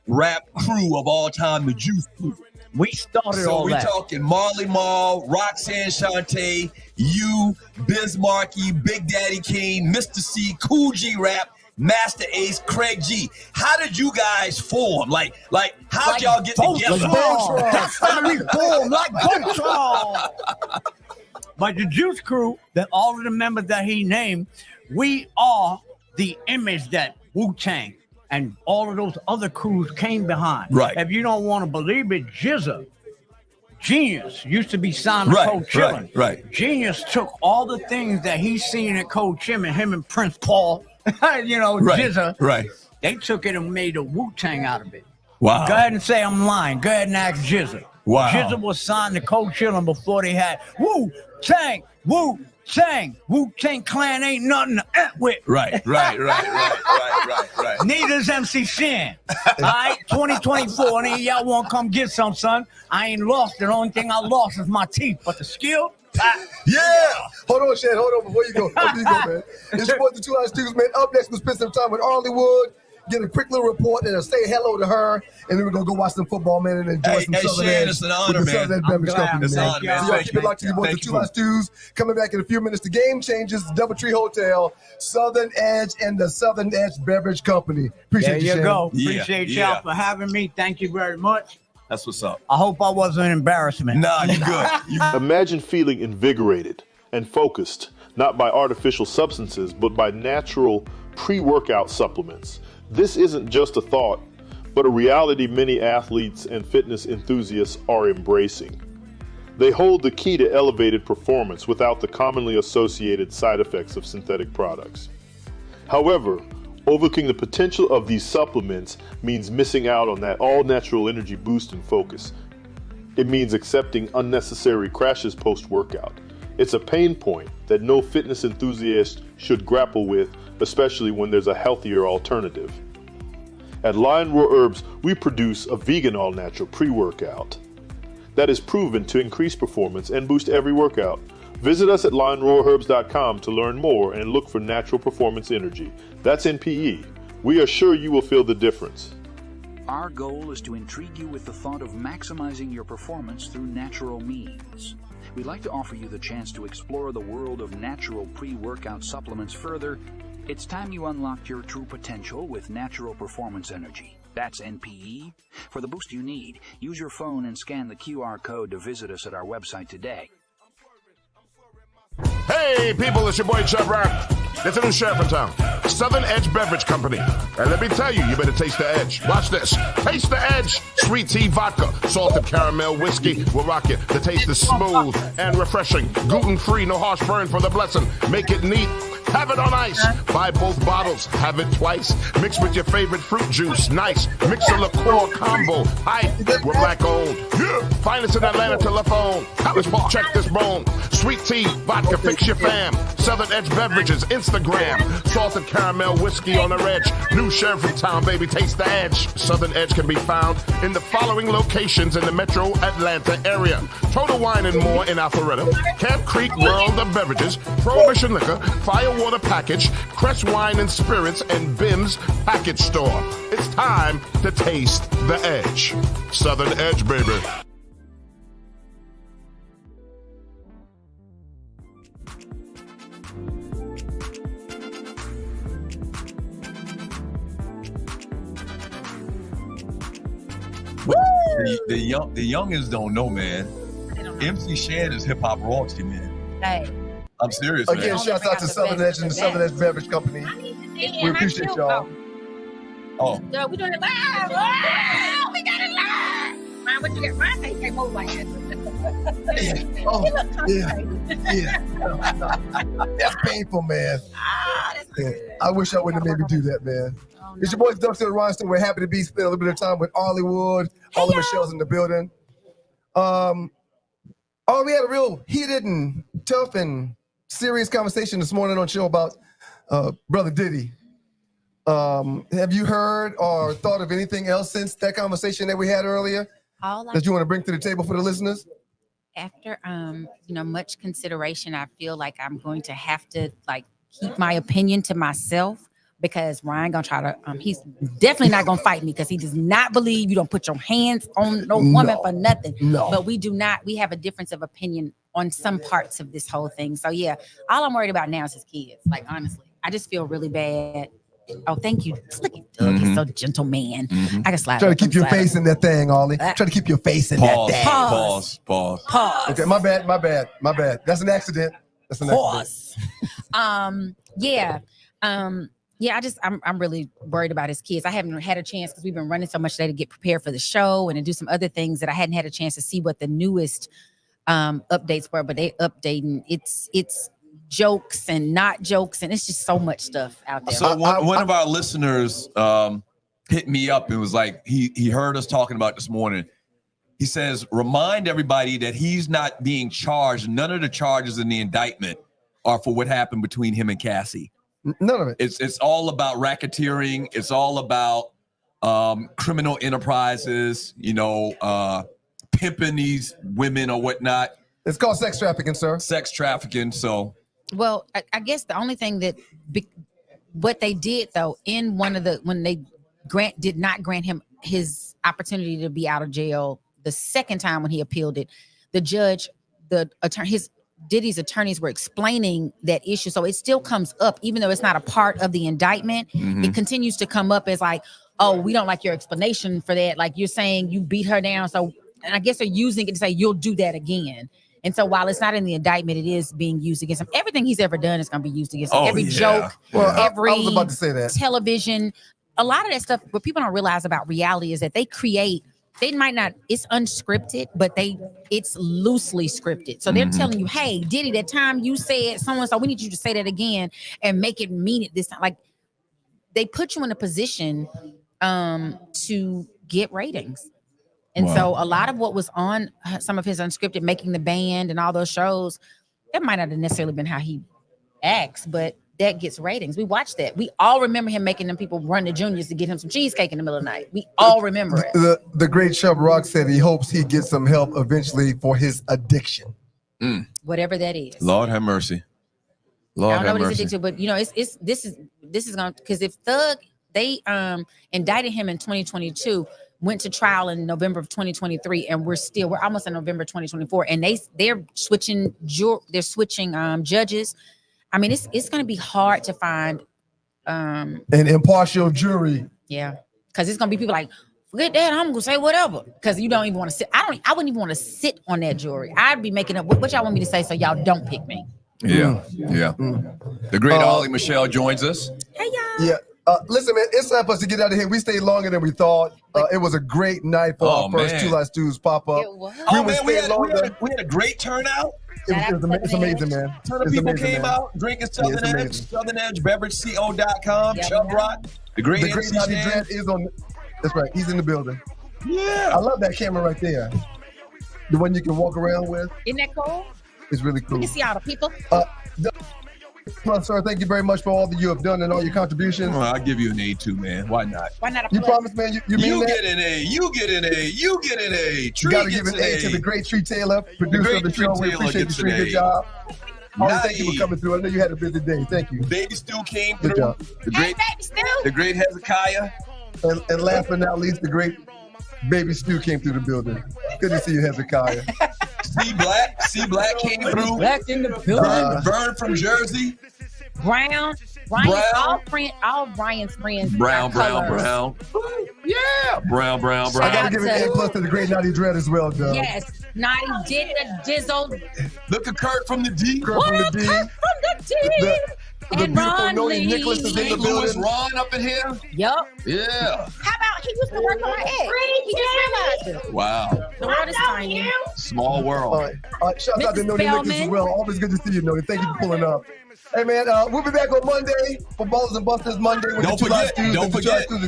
rap crew of all time, the Juice Crew. We started all that. So we're talking Marley Marl, Roxanne Shante, you, Biz Markie, Big Daddy Kane, Mr. C, Cool G Rap, Master Ace, Craig G. How did you guys form? Like how'd y'all get together? That's how we form, like Voltron. But the Juice Crew, that all of the members that he named, we are the image that Wu-Tang and all of those other crews came behind. Right. If you don't want to believe it, Jizza, Genius, used to be signed to Cold Chillin'. Right. Genius took all the things that he's seen at Cold Chillin', him and Prince Paul, Jizza. Right. They took it and made a Wu-Tang out of it. Wow. Go ahead and say I'm lying. Go ahead and ask Jizza. Wow. Jizza was signed to Cold Chillin' before they had Wu-Tang, Wu-Tang. Wu-Tang Clan ain't nothing to act with. Right. Neither's MC Shan. All right, 2024, and y'all want to come get some, son. I ain't lost it. The only thing I lost is my teeth, but the skill, yeah. Hold on, Shan. Hold on before you go. Man. It's your boy, the 2 Live Stews, man. Up next, we'll spend some time with Arlie Wood. Get a quick little report and say hello to her, and then we're gonna go watch some football, man, and enjoy some Southern Shan, Edge. it's an honor, man. It's an honor, man. So keep it locked to your boys, the 2 Live Stews. Coming back in a few minutes. The Game Changers, the Doubletree Hotel, Southern Edge, and the Southern Edge Beverage Company. Appreciate you, There you Shan. go. Appreciate y'all for having me. Thank you very much. That's what's up. I hope I wasn't an embarrassment. Nah, you good. Imagine feeling invigorated and focused, not by artificial substances, but by natural pre-workout supplements. This isn't just a thought, but a reality many athletes and fitness enthusiasts are embracing. They hold the key to elevated performance without the commonly associated side effects of synthetic products. However, overlooking the potential of these supplements means missing out on that all-natural energy boost and focus. It means accepting unnecessary crashes post-workout. It's a pain point that no fitness enthusiast should grapple with, especially when there's a healthier alternative. At Lion Roar Herbs, we produce a vegan all-natural pre-workout that is proven to increase performance and boost every workout. Visit us at lionroarherbs.com to learn more and look for natural performance energy. That's NPE. We are sure you will feel the difference. Our goal is to intrigue you with the thought of maximizing your performance through natural means. We'd like to offer you the chance to explore the world of natural pre-workout supplements further. It's time you unlocked your true potential with natural performance energy. That's NPE. For the boost you need, use your phone and scan the QR code to visit us at our website today. Hey, people, it's your boy Chub Rock. There's a new sheriff in town, Southern Edge Beverage Company. And let me tell you, you better taste the edge. Watch this. Taste the edge. Sweet tea vodka, salted caramel whiskey will rock it. The taste is smooth and refreshing. Gluten-free, no harsh burn for the blessing. Make it neat. have it on ice. Buy both bottles, have it twice. Mix with your favorite fruit juice, nice. Mix a liqueur combo, hype. We're black owned. Yeah. Finest in Atlanta telephone. College Park, check this bone. Sweet tea, vodka, fix your fam. Southern Edge Beverages, Instagram. Salted caramel whiskey on the edge. New sheriff in town, baby, taste the edge. Southern Edge can be found in the following locations in the metro Atlanta area. Total Wine and More in Alpharetta. Camp Creek World of Beverages. Prohibition Liquor. Firewater Package. Crest Wine and Spirits and Bim's Package Store. It's time to taste the edge. Southern Edge, baby. The youngins don't know, man. MC Shan is hip hop royalty, man. Hey. I'm serious, Again, man. shouts out to Southern Edge and the Southern Edge Beverage Company. We appreciate y'all. Oh. No, we doing it live. Oh, we got it live. Man, what you got? My face came over like that. Oh, yeah. That's painful, man. Yeah. I wish I wouldn't have made me do that, man. It's your boys, Dumpster and Rhinestone. We're happy to be spending a little bit of time with Hollywood. All of Michelle's in the building. We had a real heated and tough and serious conversation this morning on the show about Brother Diddy. Have you heard or thought of anything else since that conversation that we had earlier that you want to bring to the table for the listeners? After much consideration, I feel like I'm going to have to keep my opinion to myself, because Ryan gonna try to he's definitely not gonna fight me, because he does not believe you don't put your hands on no woman for nothing. No. But we have a difference of opinion on some parts of this whole thing. So yeah, all I'm worried about now is his kids. Like, honestly, I just feel really bad. Oh, thank you. Look at Doug. He's so gentle, man. I can slide. Try to keep your face in that thing, Ollie. Try to keep your face in that thing. Pause. Okay, my bad. That's an accident. Pause. I'm really worried about his kids. I haven't had a chance, because we've been running so much today to get prepared for the show and to do some other things, that I hadn't had a chance to see what the newest updates were, but they updating. It's jokes and not jokes, and it's just so much stuff out there. So one of our listeners hit me up and was like, he heard us talking about this morning. He says, remind everybody that he's not being charged. None of the charges in the indictment are for what happened between him and Cassie. None of it. It's all about racketeering. It's all about criminal enterprises, pimping these women or whatnot. It's called sex trafficking, sir. Sex trafficking. So, well, I guess the only thing that what they did, though, in when they did not grant him his opportunity to be out of jail the second time when he appealed it, the judge, the attorney, Diddy's attorneys were explaining that issue. So it still comes up, even though it's not a part of the indictment. It continues to come up as like, oh, we don't like your explanation for that. Like, you're saying you beat her down. So, and I guess they're using it to say you'll do that again. And so while it's not in the indictment, it is being used against him. Everything he's ever done is going to be used against him. Every joke, every I was about to say that. television, a lot of that stuff. What people don't realize about reality is that they might not, it's unscripted, but it's loosely scripted. So they're telling you, hey, Diddy, that time you said so we need you to say that again and make it mean it this time. Like, they put you in a position to get ratings. And so a lot of what was on some of his unscripted, Making the Band and all those shows, that might not have necessarily been how he acts, but that gets ratings. We watched that. We all remember him making them people run to Junior's to get him some cheesecake in the middle of the night. We all remember it. The great Chub Rock said he hopes he gets some help eventually for his addiction. Whatever that is. Lord have mercy. I don't know what he's addicted to, but this is going to, because if Thug, they indicted him in 2022, went to trial in November of 2023, and we're almost in November 2024, and they're switching judges. I mean, it's going to be hard to find an impartial jury. Yeah, because it's going to be people like, forget that, I'm going to say whatever, because you don't even want to sit. I wouldn't even want to sit on that jury. I'd be making up what y'all want me to say, so y'all don't pick me. Yeah. The great Ollie Michelle joins us. Hey, y'all. Yeah. Listen, man, it's time for us to get out of here. We stayed longer than we thought. It was a great night for our first Two Live Stews pop up. We had a great turnout. It's amazing, man. A ton of people came out drinking Southern Edge, SouthernEdgeBeverageCO.com, Chub Rock. The great Naughty Dread is on. That's right. He's in the building. Yeah. I love that camera right there. The one you can walk around with. Isn't that cool? It's really cool. You can see all the people. Well, sir, thank you very much for all that you have done and all your contributions. Well, I'll give you an A too, man. Why not? Why not? You promise, man? You mean that? Get an A. You get an A. You get an A. You got to give an A to the great Tree Taylor, producer of the show. We appreciate you, Tree. Good job. Thank you for coming through. I know you had a busy day. Thank you. Baby Stu came through. Good job. The great Hezekiah. And last but not least, the great Baby Stu came through the building. Good to see you, Hezekiah. C Black came through. Black in the building. Vern from Jersey. Brown. All Brian's friends. Brown. Yeah. Brown. I got to give an A+ to the great Naughty Dread as well, Doug. Yes. Naughty did the dizzle. Look at Kurt from the D. Kurt from the D. The beautiful Noni Nicholas is in the building. Ron up in here. Yup. Yeah. How about he used to work on our egg? He just realized it. Wow. The world is tiny. Small world. All right. Shout out to Noni Nicholas as well. Always good to see you, Noni. Thank you for pulling up. Hey, man, we'll be back on Monday for Ballers and Busters Monday. With Don't forget,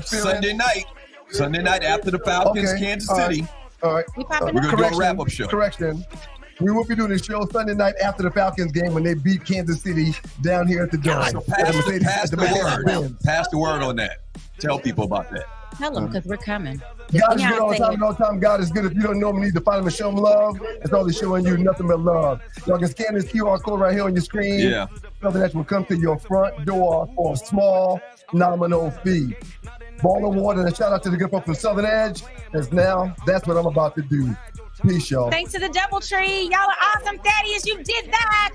Sunday night after the Falcons, Kansas City. All right. We're going to do a wrap-up show. Correction. We will be doing a show Sunday night after the Falcons game when they beat Kansas City down here at the Dome. So pass the word on that. Tell people about that. Tell them because we're coming. God is good all the time, and all the time God is good. If you don't know him, you need to find him and show him love. It's all he's showing you, nothing but love. Y'all can scan this QR code right here on your screen. Yeah. Something that will come to your front door for a small nominal fee. Ball award and a shout out to the good folks from Southern Edge. That's what I'm about to do. Peace, y'all. Thanks to the Doubletree. Y'all are awesome. Thaddeus, you did that.